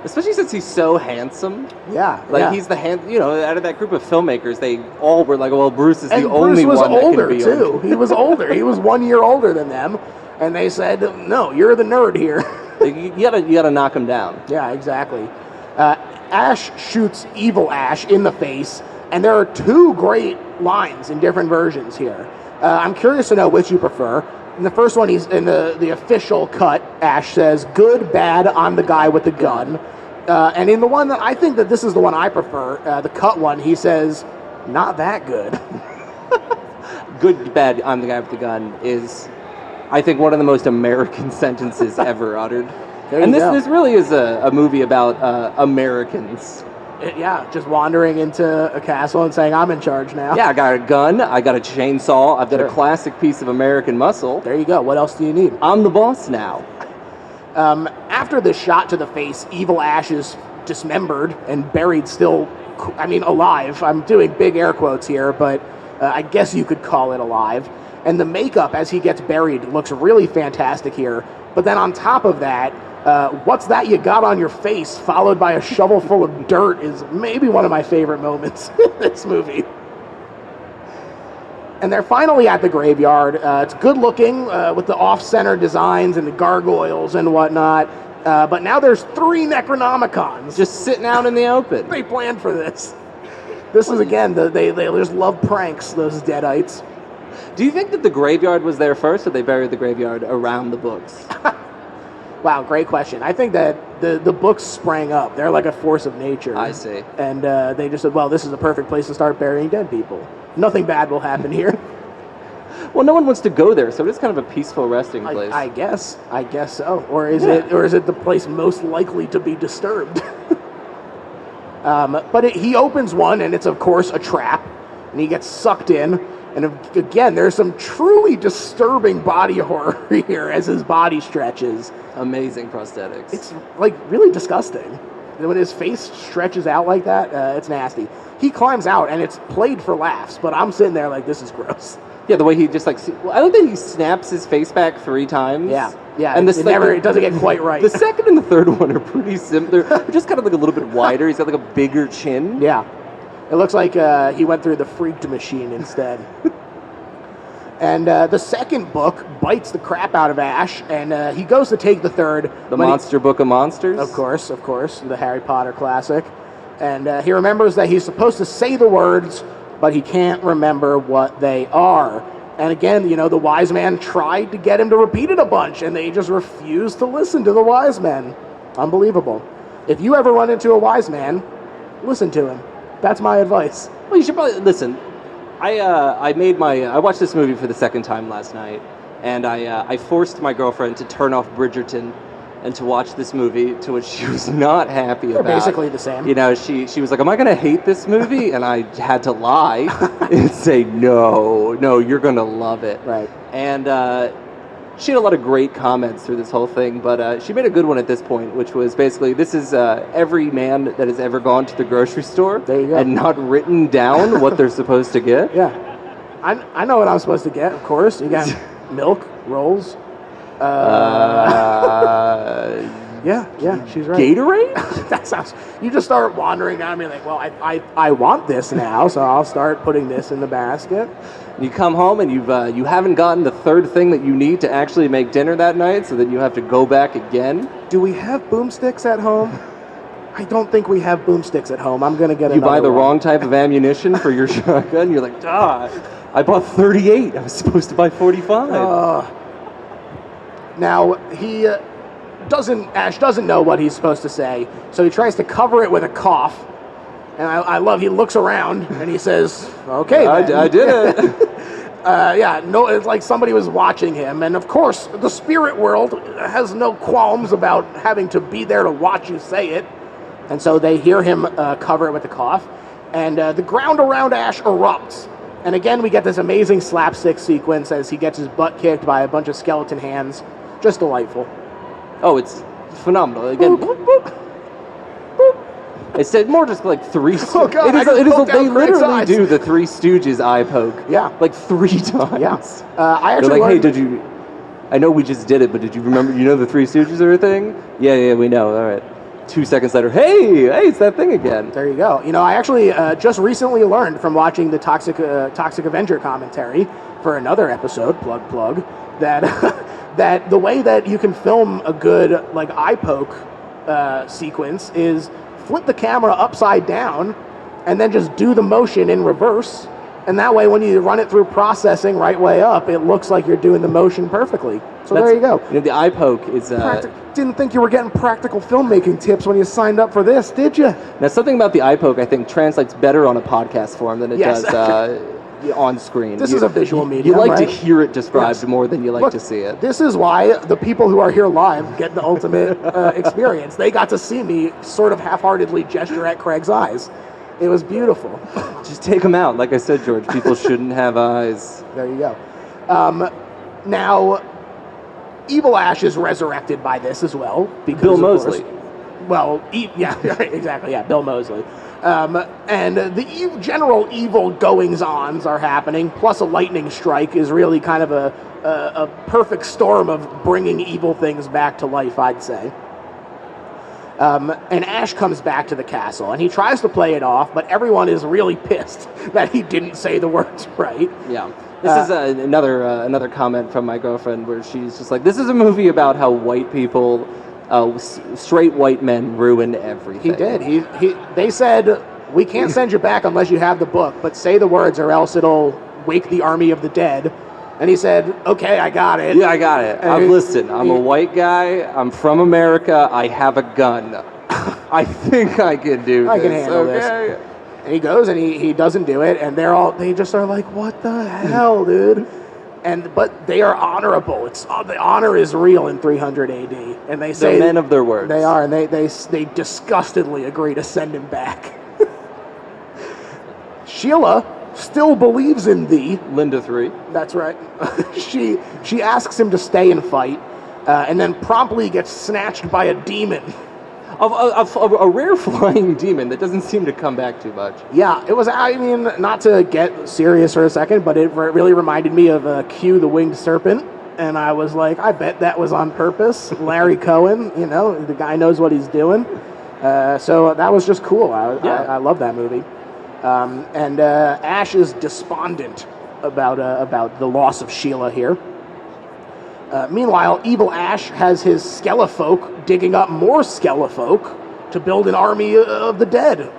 Especially since he's so handsome. Yeah. He's the out of that group of filmmakers, they all were like, well, Bruce is the only Bruce was one older, that can be too. He was older. He was 1 year older than them. And they said, no, you're the nerd here. You gotta knock him down. Yeah, exactly. Ash shoots Evil Ash in the face, and there are two great lines in different versions here. I'm curious to know which you prefer. In the first one, he's in the official cut. Ash says, "Good, bad, I'm the guy with the gun." And in the one that I think that this is the one I prefer, the cut one, he says, "Not that good." Good, bad, I'm the guy with the gun is, I think, one of the most American sentences ever uttered. And this really is a movie about Americans. Yeah, just wandering into a castle and saying, I'm in charge now. Yeah, I got a gun, I got a chainsaw, I've got a classic piece of American muscle. There you go. What else do you need? I'm the boss now. After the shot to the face, Evil Ash is dismembered and buried still, alive. I'm doing big air quotes here, but I guess you could call it alive. And the makeup as he gets buried looks really fantastic here. But then on top of that, what's that you got on your face, followed by a shovel full of dirt, is maybe one of my favorite moments in this movie. And they're finally at the graveyard. It's good looking with the off-center designs and the gargoyles and whatnot. But now there's 3 Necronomicons. Just sitting out in the open. They planned for this. This is, again, they just love pranks, those Deadites. Do you think that the graveyard was there first, or they buried the graveyard around the books? Wow, great question. I think that the books sprang up. They're like a force of nature. I see. And they just said, well, this is a perfect place to start burying dead people. Nothing bad will happen here. Well, no one wants to go there, so it's kind of a peaceful resting place. I guess so. Or is it the place most likely to be disturbed? But he opens one, and it's, of course, a trap. And he gets sucked in. And again, there's some truly disturbing body horror here as his body stretches. Amazing prosthetics. It's really disgusting. When his face stretches out like that, it's nasty. He climbs out, and it's played for laughs, but I'm sitting there like, this is gross. Yeah, the way he just I don't think he snaps his face back 3 times. Yeah. And it doesn't get quite right. The second and the third one are pretty similar. They're just kind of like a little bit wider. He's got like a bigger chin. Yeah. It looks like he went through the freaked machine instead. And the second book bites the crap out of Ash, and he goes to take the third. The Monster Book of Monsters? Of course, the Harry Potter classic. And he remembers that he's supposed to say the words, but he can't remember what they are. And again, the wise man tried to get him to repeat it a bunch, and they just refused to listen to the wise men. Unbelievable. If you ever run into a wise man, listen to him. That's my advice. Well, you should probably listen. I watched this movie for the second time last night, and I forced my girlfriend to turn off Bridgerton and to watch this movie, to which she was not happy about. They're basically the same. She was like, "Am I going to hate this movie?" And I had to lie and say, "No, you're going to love it." Right. And she had a lot of great comments through this whole thing, but she made a good one at this point, which was basically, this is every man that has ever gone to the grocery store and not written down what they're supposed to get. Yeah. I know what I'm supposed to get, of course. You got milk, rolls. Yeah, she's right. Gatorade? That sounds... You just start wandering down and be like, well, I want this now, so I'll start putting this in the basket. You come home and you haven't gotten the third thing that you need to actually make dinner that night, so then you have to go back again. Do we have boomsticks at home? I don't think we have boomsticks at home. I'm going to get another You buy the one. wrong type of ammunition for your shotgun. You're like, I bought 38. I was supposed to buy 45. Now, Ash doesn't know what he's supposed to say, so he tries to cover it with a cough. And I love, he looks around and he says, okay, I did it. It's like somebody was watching him. And of course, the spirit world has no qualms about having to be there to watch you say it. And so they hear him cover it with a cough. And the ground around Ash erupts. And again, we get this amazing slapstick sequence as he gets his butt kicked by a bunch of skeleton hands. Just delightful. Oh, it's phenomenal. Again, boop, boop. It's more just like Three Stooges. Oh God, they literally do the Three Stooges eye poke. Yeah. Like 3 times. Yeah. I actually They're like, hey, I know we just did it, but did you remember, the Three Stooges are a thing? Yeah, we know. All right. 2 seconds later, hey, it's that thing again. There you go. I actually just recently learned from watching the Toxic Avenger commentary for another episode, plug, that that the way that you can film a good eye poke sequence is flip the camera upside down and then just do the motion in reverse. And that way, when you run it through processing right way up, it looks like you're doing the motion perfectly. So there you go. The eye poke is... Didn't think you were getting practical filmmaking tips when you signed up for this, did you? Now, something about the eye poke, I think, translates better on a podcast form than it does on screen. This is a visual medium, You like to hear it described more than you like to see it. This is why the people who are here live get the ultimate experience. They got to see me sort of half-heartedly gesture at Craig's eyes. It was beautiful. Just take them out. Like I said, George, people shouldn't have eyes. There you go. Now, Evil Ash is resurrected by this as well. Because Bill Moseley. Exactly, Bill Moseley. And the general evil goings-ons are happening, plus a lightning strike is really kind of a perfect storm of bringing evil things back to life, I'd say. And Ash comes back to the castle, and he tries to play it off, but everyone is really pissed that he didn't say the words right. Yeah. This is another comment from my girlfriend where she's just like, this is a movie about how white people, straight white men ruin everything. He did. They said, we can't send you back unless you have the book, but say the words or else it'll wake the army of the dead. And he said, okay, I got it. Yeah, I got it. Listen, I'm a white guy. I'm from America. I have a gun. I think I can do this. I can handle this. And he goes and he doesn't do it. And they just are like, what the hell, dude? But they are honorable. The honor is real in 300 AD. And they say... They're men of their words. They are. And they disgustedly agree to send him back. Sheila still believes in thee. Linda 3. That's right. She asks him to stay and fight, and then promptly gets snatched by a demon. A rare flying demon that doesn't seem to come back too much. Yeah, it was, not to get serious for a second, but it really reminded me of Q the Winged Serpent, and I was like, I bet that was on purpose. Larry Cohen, the guy knows what he's doing. So that was just cool. I love that movie. And Ash is despondent about the loss of Sheila here. Meanwhile, Evil Ash has his Skelefolk digging up more Skelefolk to build an army of the dead.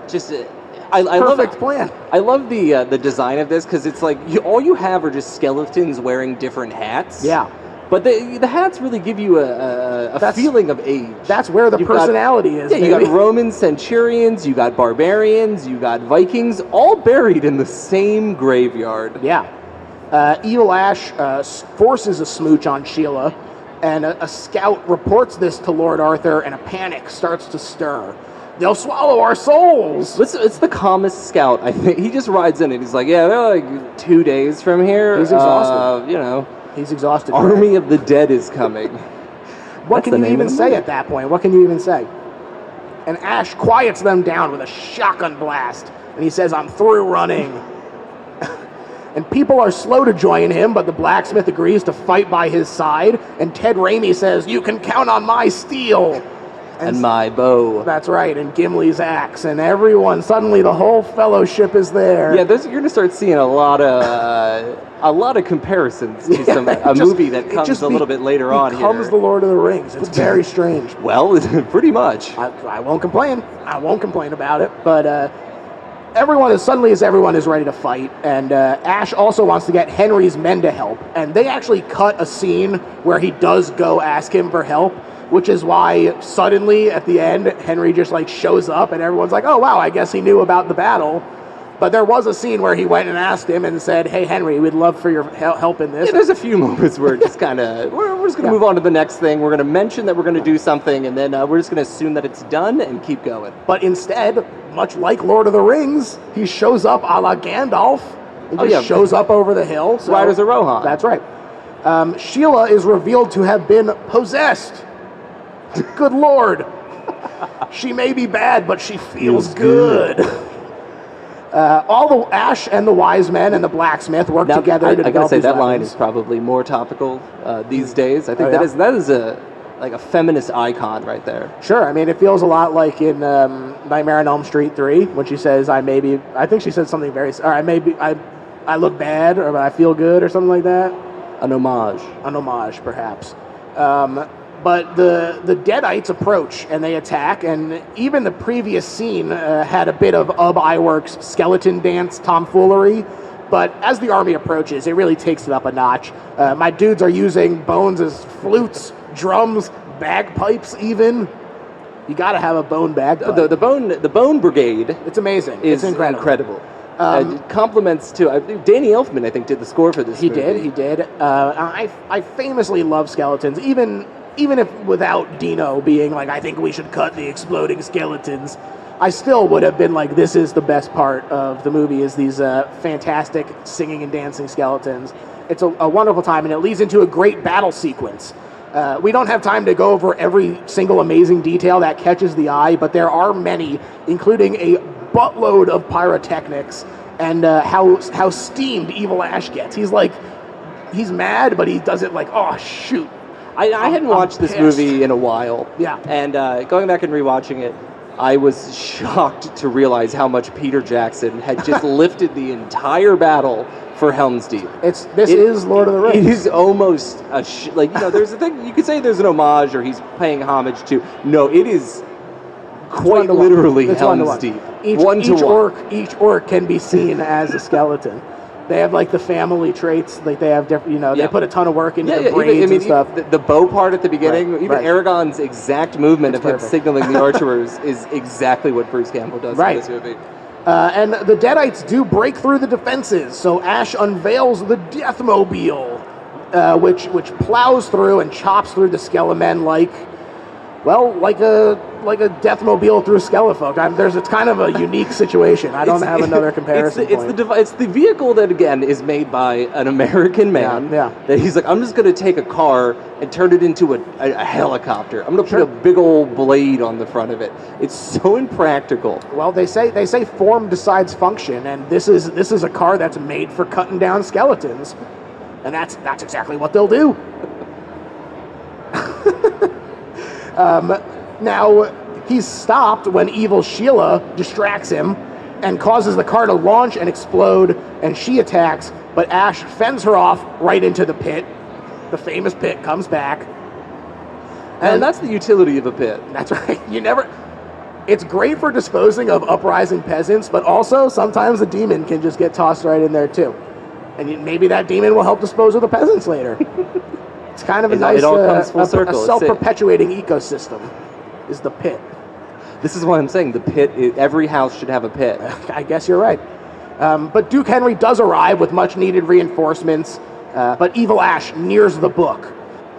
I Perfect love plan. I love the design of this because it's like all you have are just skeletons wearing different hats. Yeah. But the hats really give you a feeling of age. That's where the personality is. Yeah, you got Roman centurions, you got barbarians, you got Vikings, all buried in the same graveyard. Yeah. Evil Ash forces a smooch on Sheila, and a scout reports this to Lord Arthur, and a panic starts to stir. They'll swallow our souls! It's the calmest scout, I think. He just rides in and he's like, yeah, they're like 2 days from here. He's exhausted. He's exhausted. Army of the Dead is coming. What can you even say at that point? What can you even say? And Ash quiets them down with a shotgun blast. And he says, I'm through running. And people are slow to join him, but the blacksmith agrees to fight by his side. And Ted Raimi says, you can count on my steel. And my bow. That's right, and Gimli's axe. And everyone, suddenly the whole fellowship is there. Yeah, you're going to start seeing a lot of comparisons to a movie that comes a little bit later on here. Becomes the Lord of the Rings. It's very strange. Well, pretty much. I won't complain. I won't complain about it. But everyone is ready to fight, and Ash also wants to get Henry's men to help. And they actually cut a scene where he does go ask him for help, which is why suddenly at the end Henry just like shows up, and everyone's like, "Oh wow, I guess he knew about the battle." But there was a scene where he went and asked him and said, "Hey Henry, we'd love for your help in this." Yeah, there's a few moments where it just kind of we're just going to move on to the next thing. We're going to mention that we're going to do something, and then we're just going to assume that it's done and keep going. But instead, much like Lord of the Rings, he shows up a la Gandalf. He just shows up over the hill. So, Riders of Rohan. That's right. Sheila is revealed to have been possessed. Good Lord. She may be bad, but she feels good. All the Ash and the wise men and the blacksmith work together to develop I gotta say, that line weapons. is probably more topical these days. I think that is a feminist icon right there. Sure, I mean, it feels a lot like in Nightmare on Elm Street 3 when she says, I think she said something I look bad, or I feel good, or something like that. An homage. An homage, perhaps. But the Deadites approach and they attack, and even the previous scene had a bit of Iwerks skeleton dance tomfoolery. But as the army approaches, it really takes it up a notch. My dudes are using bones as flutes, drums, bagpipes even. You gotta have a bone bagpipe. The Bone Brigade. It's amazing. It's incredible. Compliments to Danny Elfman, I think, did the score for this movie. He did. I famously love skeletons, even if without Dino being like, I think we should cut the exploding skeletons, I still would have been like, this is the best part of the movie, is these fantastic singing and dancing skeletons. It's a wonderful time, and it leads into a great battle sequence. We don't have time to go over every single amazing detail that catches the eye, but there are many, including a buttload of pyrotechnics, and how steamed Evil Ash gets. He's mad, but he does it like, oh, shoot. I hadn't watched this movie in a while. Yeah. And going back and rewatching it, I was shocked to realize how much Peter Jackson had just lifted the entire battle for Helm's Deep. This is Lord of the Rings. It is almost there's a thing, you could say there's an homage or he's paying homage to. No, it is quite literally Helm's Deep. Each orc can be seen as a skeleton. They have like the family traits, like they have different, they put a ton of work into their braids and stuff. The bow part at the beginning, right. Aragorn's exact movement of him signaling the archers is exactly what Bruce Campbell does in this movie. And the Deadites do break through the defenses, so Ash unveils the Deathmobile, which plows through and chops through the Skelemen like a Deathmobile through Skelefolk. It's kind of a unique situation. I don't have another comparison point. It's the vehicle that, again, is made by an American man. Yeah. That he's like, I'm just going to take a car and turn it into a helicopter. I'm going to put a big old blade on the front of it. It's so impractical. Well, they say form decides function, and this is a car that's made for cutting down skeletons, and that's exactly what they'll do. Now, he's stopped when evil Sheila distracts him and causes the car to launch and explode, and she attacks, but Ash fends her off right into the pit. The famous pit comes back. And that's the utility of a pit. That's right. It's great for disposing of uprising peasants, but also sometimes a demon can just get tossed right in there too. And maybe that demon will help dispose of the peasants later. It's kind of a nice, it all comes full circle. A self-perpetuating ecosystem is the pit. This is why I'm saying the pit, every house should have a pit. I guess you're right. But Duke Henry does arrive with much-needed reinforcements, but Evil Ash nears the book.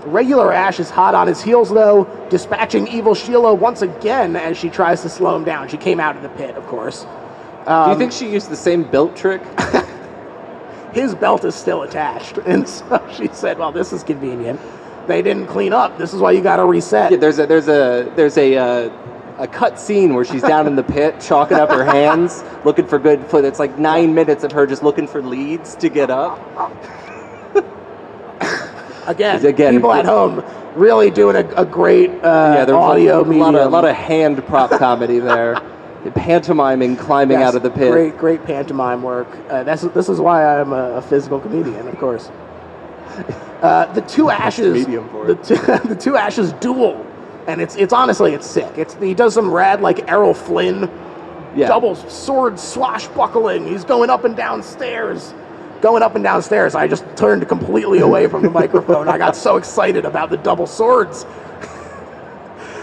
Regular Ash is hot on his heels, though, dispatching Evil Sheila once again as she tries to slow him down. She came out of the pit, of course. Do you think she used the same belt trick? his belt is still attached. And so she said, well, this is convenient. They didn't clean up. This is why you got to reset. Yeah, there's a cut scene where she's down in the pit, chalking up her hands, looking for good foot. It's like 9 minutes of her just looking for leads to get up. Again, people at home really doing a great audio medium. A lot of hand prop comedy there. Pantomiming, climbing out of the pit. Great pantomime work. This is why I'm a physical comedian, of course. The two Ashes, the two Ashes duel, and it's honestly it's sick. He does some rad like Errol Flynn, double sword swashbuckling. He's going up and down stairs. I just turned completely away from the microphone. I got so excited about the double swords.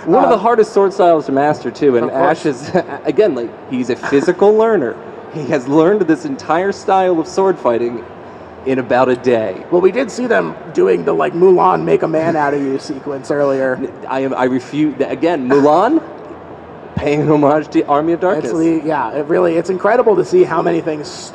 One of the hardest sword styles to master, too, and Ash is, again, like, he's a physical learner. He has learned this entire style of sword fighting in about a day. Well, we did see them doing the, like, Mulan make a man out of you sequence earlier. I refute, again, Mulan, paying homage to Army of Darkness. It's incredible to see how many things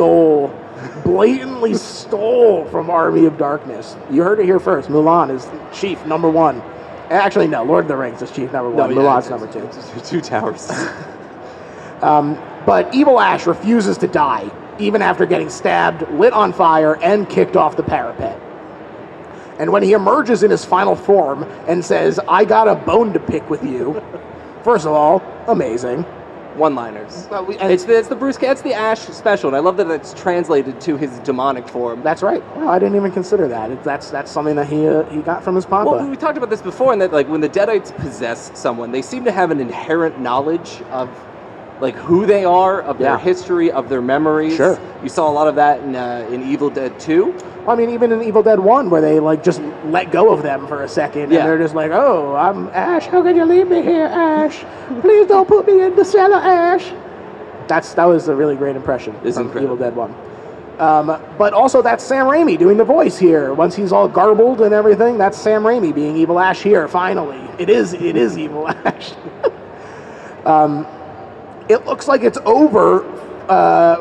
blatantly stole from Army of Darkness. You heard it here first. Mulan is chief number 1. Actually, no. Lord of the Rings is chief number 1. Mulan's number 2. Two towers. But Evil Ash refuses to die, even after getting stabbed, lit on fire, and kicked off the parapet. And when he emerges in his final form and says, "I got a bone to pick with you," first of all, amazing. One-liners. It's the Ash special, and I love that it's translated to his demonic form. That's right. Well, I didn't even consider that. That's something that he got from his papa. Well, we talked about this before, and that like when the Deadites possess someone, they seem to have an inherent knowledge of like who they are, of their history, of their memories. Sure. You saw a lot of that in Evil Dead 2. I mean, even in Evil Dead 1, where they like just let go of them for a second, and they're just like, "Oh, I'm Ash. How can you leave me here, Ash? Please don't put me in the cellar, Ash." That was a really great impression from Evil Dead 1. But also, that's Sam Raimi doing the voice here. Once he's all garbled and everything, that's Sam Raimi being Evil Ash here. Finally, it is Evil Ash. It looks like it's over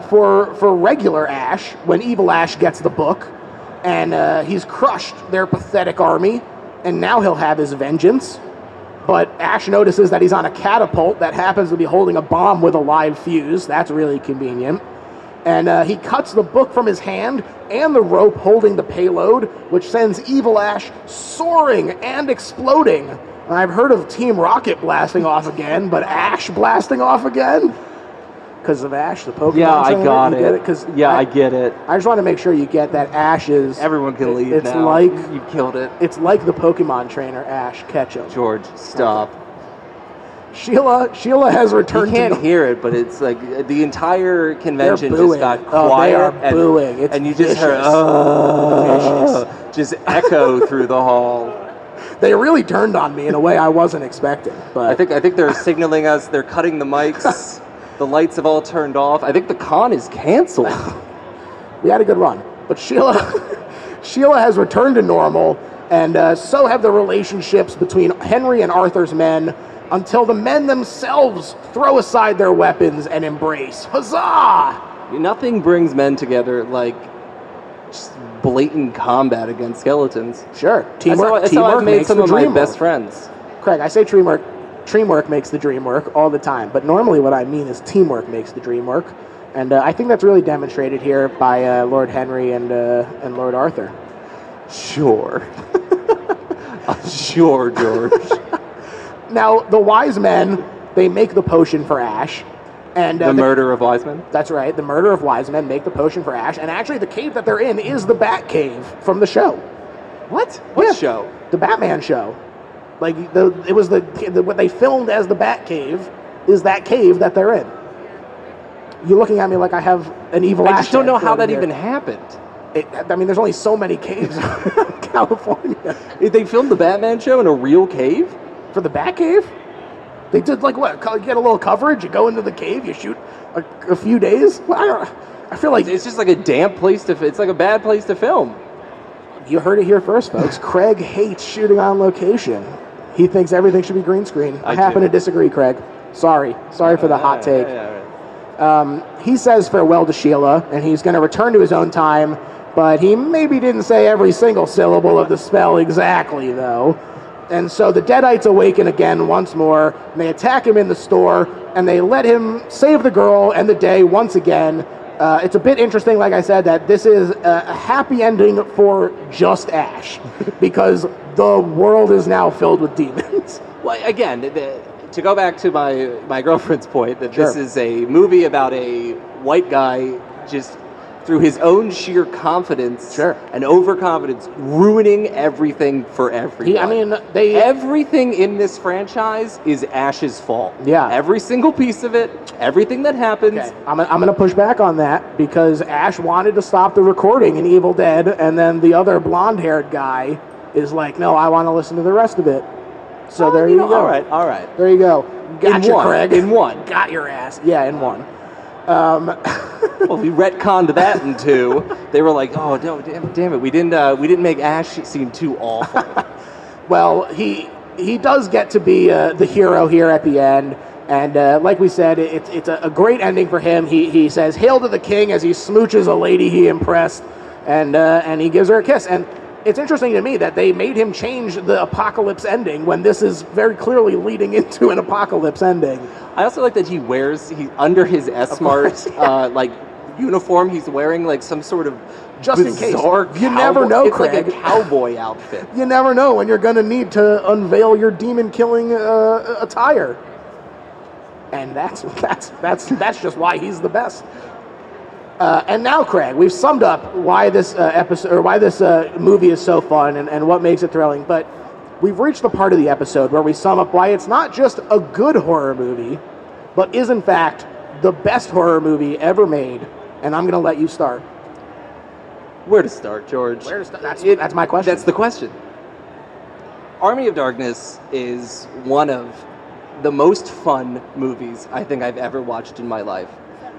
for regular Ash when Evil Ash gets the book. And he's crushed their pathetic army, and now he'll have his vengeance. But Ash notices that he's on a catapult that happens to be holding a bomb with a live fuse. That's really convenient. And he cuts the book from his hand and the rope holding the payload, which sends Evil Ash soaring and exploding. And I've heard of Team Rocket blasting off again, but Ash blasting off again? Because of Ash, the Pokemon. Yeah, I got it. I get it. I just want to make sure you get that Ash is... Everyone can leave it's now. Like, you killed it. It's like the Pokemon trainer, Ash Ketchum. George, stop. Sheila has returned. You can't hear it, but it's like the entire convention just got quiet. They are booing. And you just heard, just echo through the hall. They really turned on me in a way I wasn't expecting. But I think they're signaling us. They're cutting the mics. The lights have all turned off. I think the con is canceled. We had a good run. But Sheila has returned to normal, and so have the relationships between Henry and Arthur's men, until the men themselves throw aside their weapons and embrace. Huzzah! Nothing brings men together like just blatant combat against skeletons. Sure. Teamwork I've made makes some the of my dream best work. friends. Craig, I say teamwork makes the dream work all the time, but normally what I mean is teamwork makes the dream work, and I think that's really demonstrated here by Lord Henry and Lord Arthur. Sure. Sure, George. Now, the wise men, they make the potion for Ash, and the murder of wise men? That's right, the murder of wise men make the potion for Ash, and actually the cave that they're in is the Bat Cave from the show. What? What show? The Batman show. Like, what they filmed as the Bat Cave is that cave that they're in. You're looking at me like I have an evil I just don't know how that even happened. There's only so many caves in California. They filmed the Batman show in a real cave? For the Bat Cave? They did, like, what? You get a little coverage, you go into the cave, you shoot a few days? Well, I feel like... It's just like a damp place it's like a bad place to film. You heard it here first, folks. Craig hates shooting on location. He thinks everything should be green screen. I happen to disagree, Craig. Sorry for the hot take. He says farewell to Sheila, and he's going to return to his own time, but he maybe didn't say every single syllable of the spell exactly, though. And so the Deadites awaken again once more, and they attack him in the store, and they let him save the girl and the day once again. It's a bit interesting, like I said, that this is a happy ending for just Ash, because the world is now filled with demons. Well, again, to go back to my girlfriend's point, that Sure. this is a movie about a white guy just through his own sheer confidence Sure. and overconfidence, ruining everything for everyone. Everything in this franchise is Ash's fault. Yeah. Every single piece of it, everything that happens. Okay. I'm going to push back on that, because Ash wanted to stop the recording in Evil Dead, and then the other blonde-haired guy is like, no, I want to listen to the rest of it. So there you go. All right. There you go. Gotcha, in one, Craig. In one. Got your ass. Yeah, in one. Well, we retconned that in 2. They were like, "Oh, no, damn it, we didn't make Ash seem too awful." Well, he does get to be the hero here at the end, and like we said, it's a great ending for him. He says "Hail to the King" as he smooches a lady he impressed, and he gives her a kiss. And it's interesting to me that they made him change the apocalypse ending when this is very clearly leading into an apocalypse ending. I also like that he under his S-Mart like uniform, he's wearing like some sort of Just in case. You never know, it's Craig. like a cowboy outfit. You never know when you're going to need to unveil your demon-killing attire. And that's just why he's the best. And now, Craig, we've summed up why this episode or why this movie is so fun and what makes it thrilling. But we've reached the part of the episode where we sum up why it's not just a good horror movie, but is in fact the best horror movie ever made. And I'm going to let you start. Where to start, George? Where to start? That's my question. That's the question. Army of Darkness is one of the most fun movies I think I've ever watched in my life.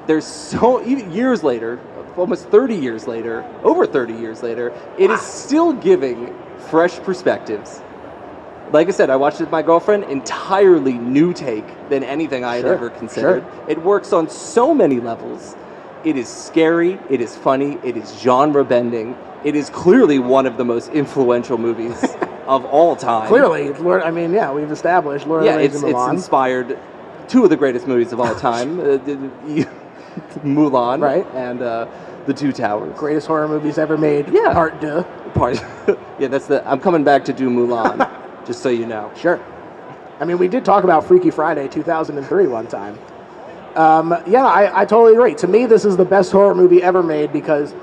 There's even years later, almost 30 years later, over 30 years later, it is still giving fresh perspectives. Like I said, I watched it with my girlfriend, entirely new take than anything I had ever considered. Sure. It works on so many levels. It is scary, it is funny, it is genre bending. It is clearly one of the most influential movies of all time. Clearly, we've established Lord of the Rings and it's Mulan. Inspired 2 of the greatest movies of all time, Mulan, right, and The Two Towers. Greatest horror movies ever made. Yeah. Part 2. Yeah, I'm coming back to do Mulan, just so you know. Sure. I mean, we did talk about Freaky Friday 2003 one time. I totally agree. To me, this is the best horror movie ever made because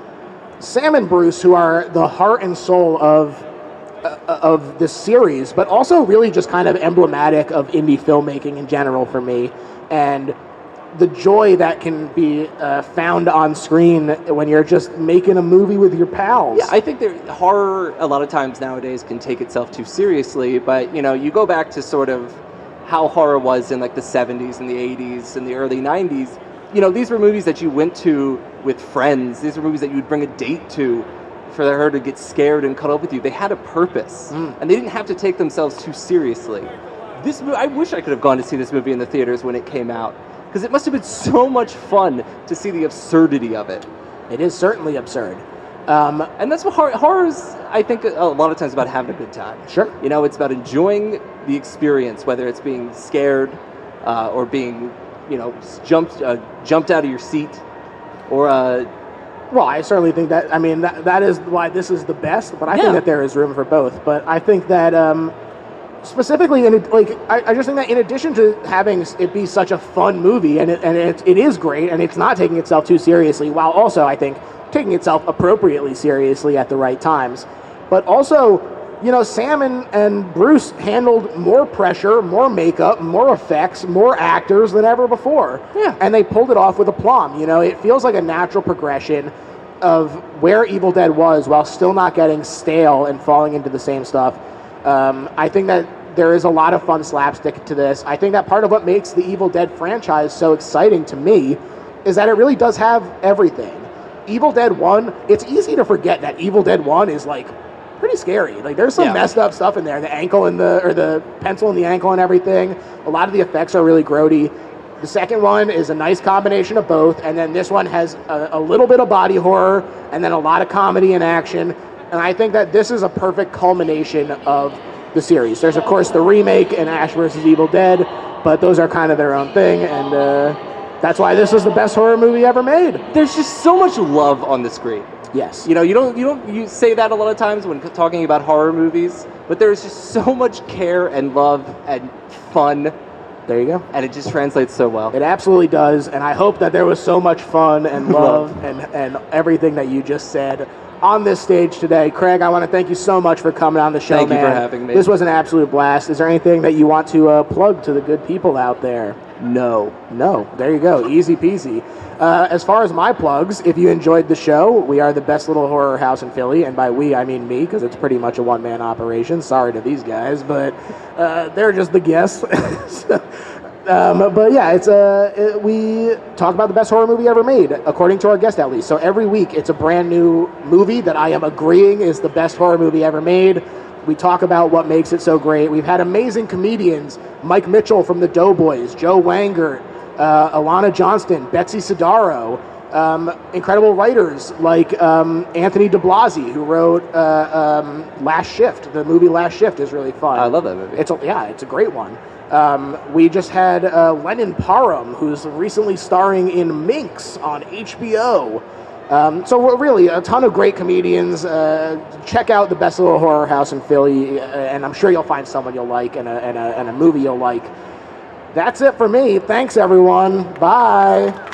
Sam and Bruce, who are the heart and soul of this series, but also really just kind of emblematic of indie filmmaking in general for me, and the joy that can be found on screen when you're just making a movie with your pals. Yeah, I think horror a lot of times nowadays can take itself too seriously, but you go back to sort of how horror was in like the 70s and the 80s and the early 90s. These were movies that you went to with friends. These were movies that you'd bring a date to for her to get scared and cuddle up with you. They had a purpose, and they didn't have to take themselves too seriously. This movie, I wish I could have gone to see this movie in the theaters when it came out, because it must have been so much fun to see the absurdity of it. It is certainly absurd. And that's what horror is, I think, a lot of times about having a good time. Sure. It's about enjoying the experience, whether it's being scared or being, jumped out of your seat, or... Well, I certainly think that, that is why this is the best, but I think that there is room for both. But I think that, specifically, I just think that in addition to having it be such a fun movie, and it is great, and it's not taking itself too seriously, while also, I think, taking itself appropriately seriously at the right times. But also, Sam and Bruce handled more pressure, more makeup, more effects, more actors than ever before. Yeah. And they pulled it off with aplomb. It feels like a natural progression of where Evil Dead was while still not getting stale and falling into the same stuff. I think that there is a lot of fun slapstick to this. I think that part of what makes the Evil Dead franchise so exciting to me is that it really does have everything. Evil Dead 1, it's easy to forget that Evil Dead 1 is pretty scary. There's some messed up stuff in there. The ankle and the pencil in the ankle and everything. A lot of the effects are really grody. The second one is a nice combination of both, and then this one has a little bit of body horror and then a lot of comedy and action. And I think that this is a perfect culmination of the series. There's, of course, the remake and Ash vs. Evil Dead, but those are kind of their own thing, and that's why this is the best horror movie ever made. There's just so much love on the screen. Yes. You know, you say that a lot of times when talking about horror movies, but there's just so much care and love and fun. There you go. And it just translates so well. It absolutely does, and I hope that there was so much fun and love and everything that you just said on this stage today. Craig, I want to thank you so much for coming on the show, man. Thank you for having me. This was an absolute blast. Is there anything that you want to plug to the good people out there? No. There you go. Easy peasy. As far as my plugs, if you enjoyed the show, we are the best little horror house in Philly, and by we, I mean me, because it's pretty much a one-man operation. Sorry to these guys, but they're just the guests. But yeah, we talk about the best horror movie ever made, according to our guest at least. So every week, it's a brand new movie that I am agreeing is the best horror movie ever made. We talk about what makes it so great. We've had amazing comedians, Mike Mitchell from the Doughboys, Joe Wangert, Alana Johnston, Betsy Sidaro, incredible writers like Anthony DeBlasi, who wrote Last Shift. The movie Last Shift is really fun. I love that movie. It's a great one. We just had Lennon Parham, who's recently starring in Minx on HBO. So we're really a ton of great comedians. Check out the best little horror house in Philly, and I'm sure you'll find someone you'll like and a movie you'll like. That's it for me. Thanks, everyone. Bye.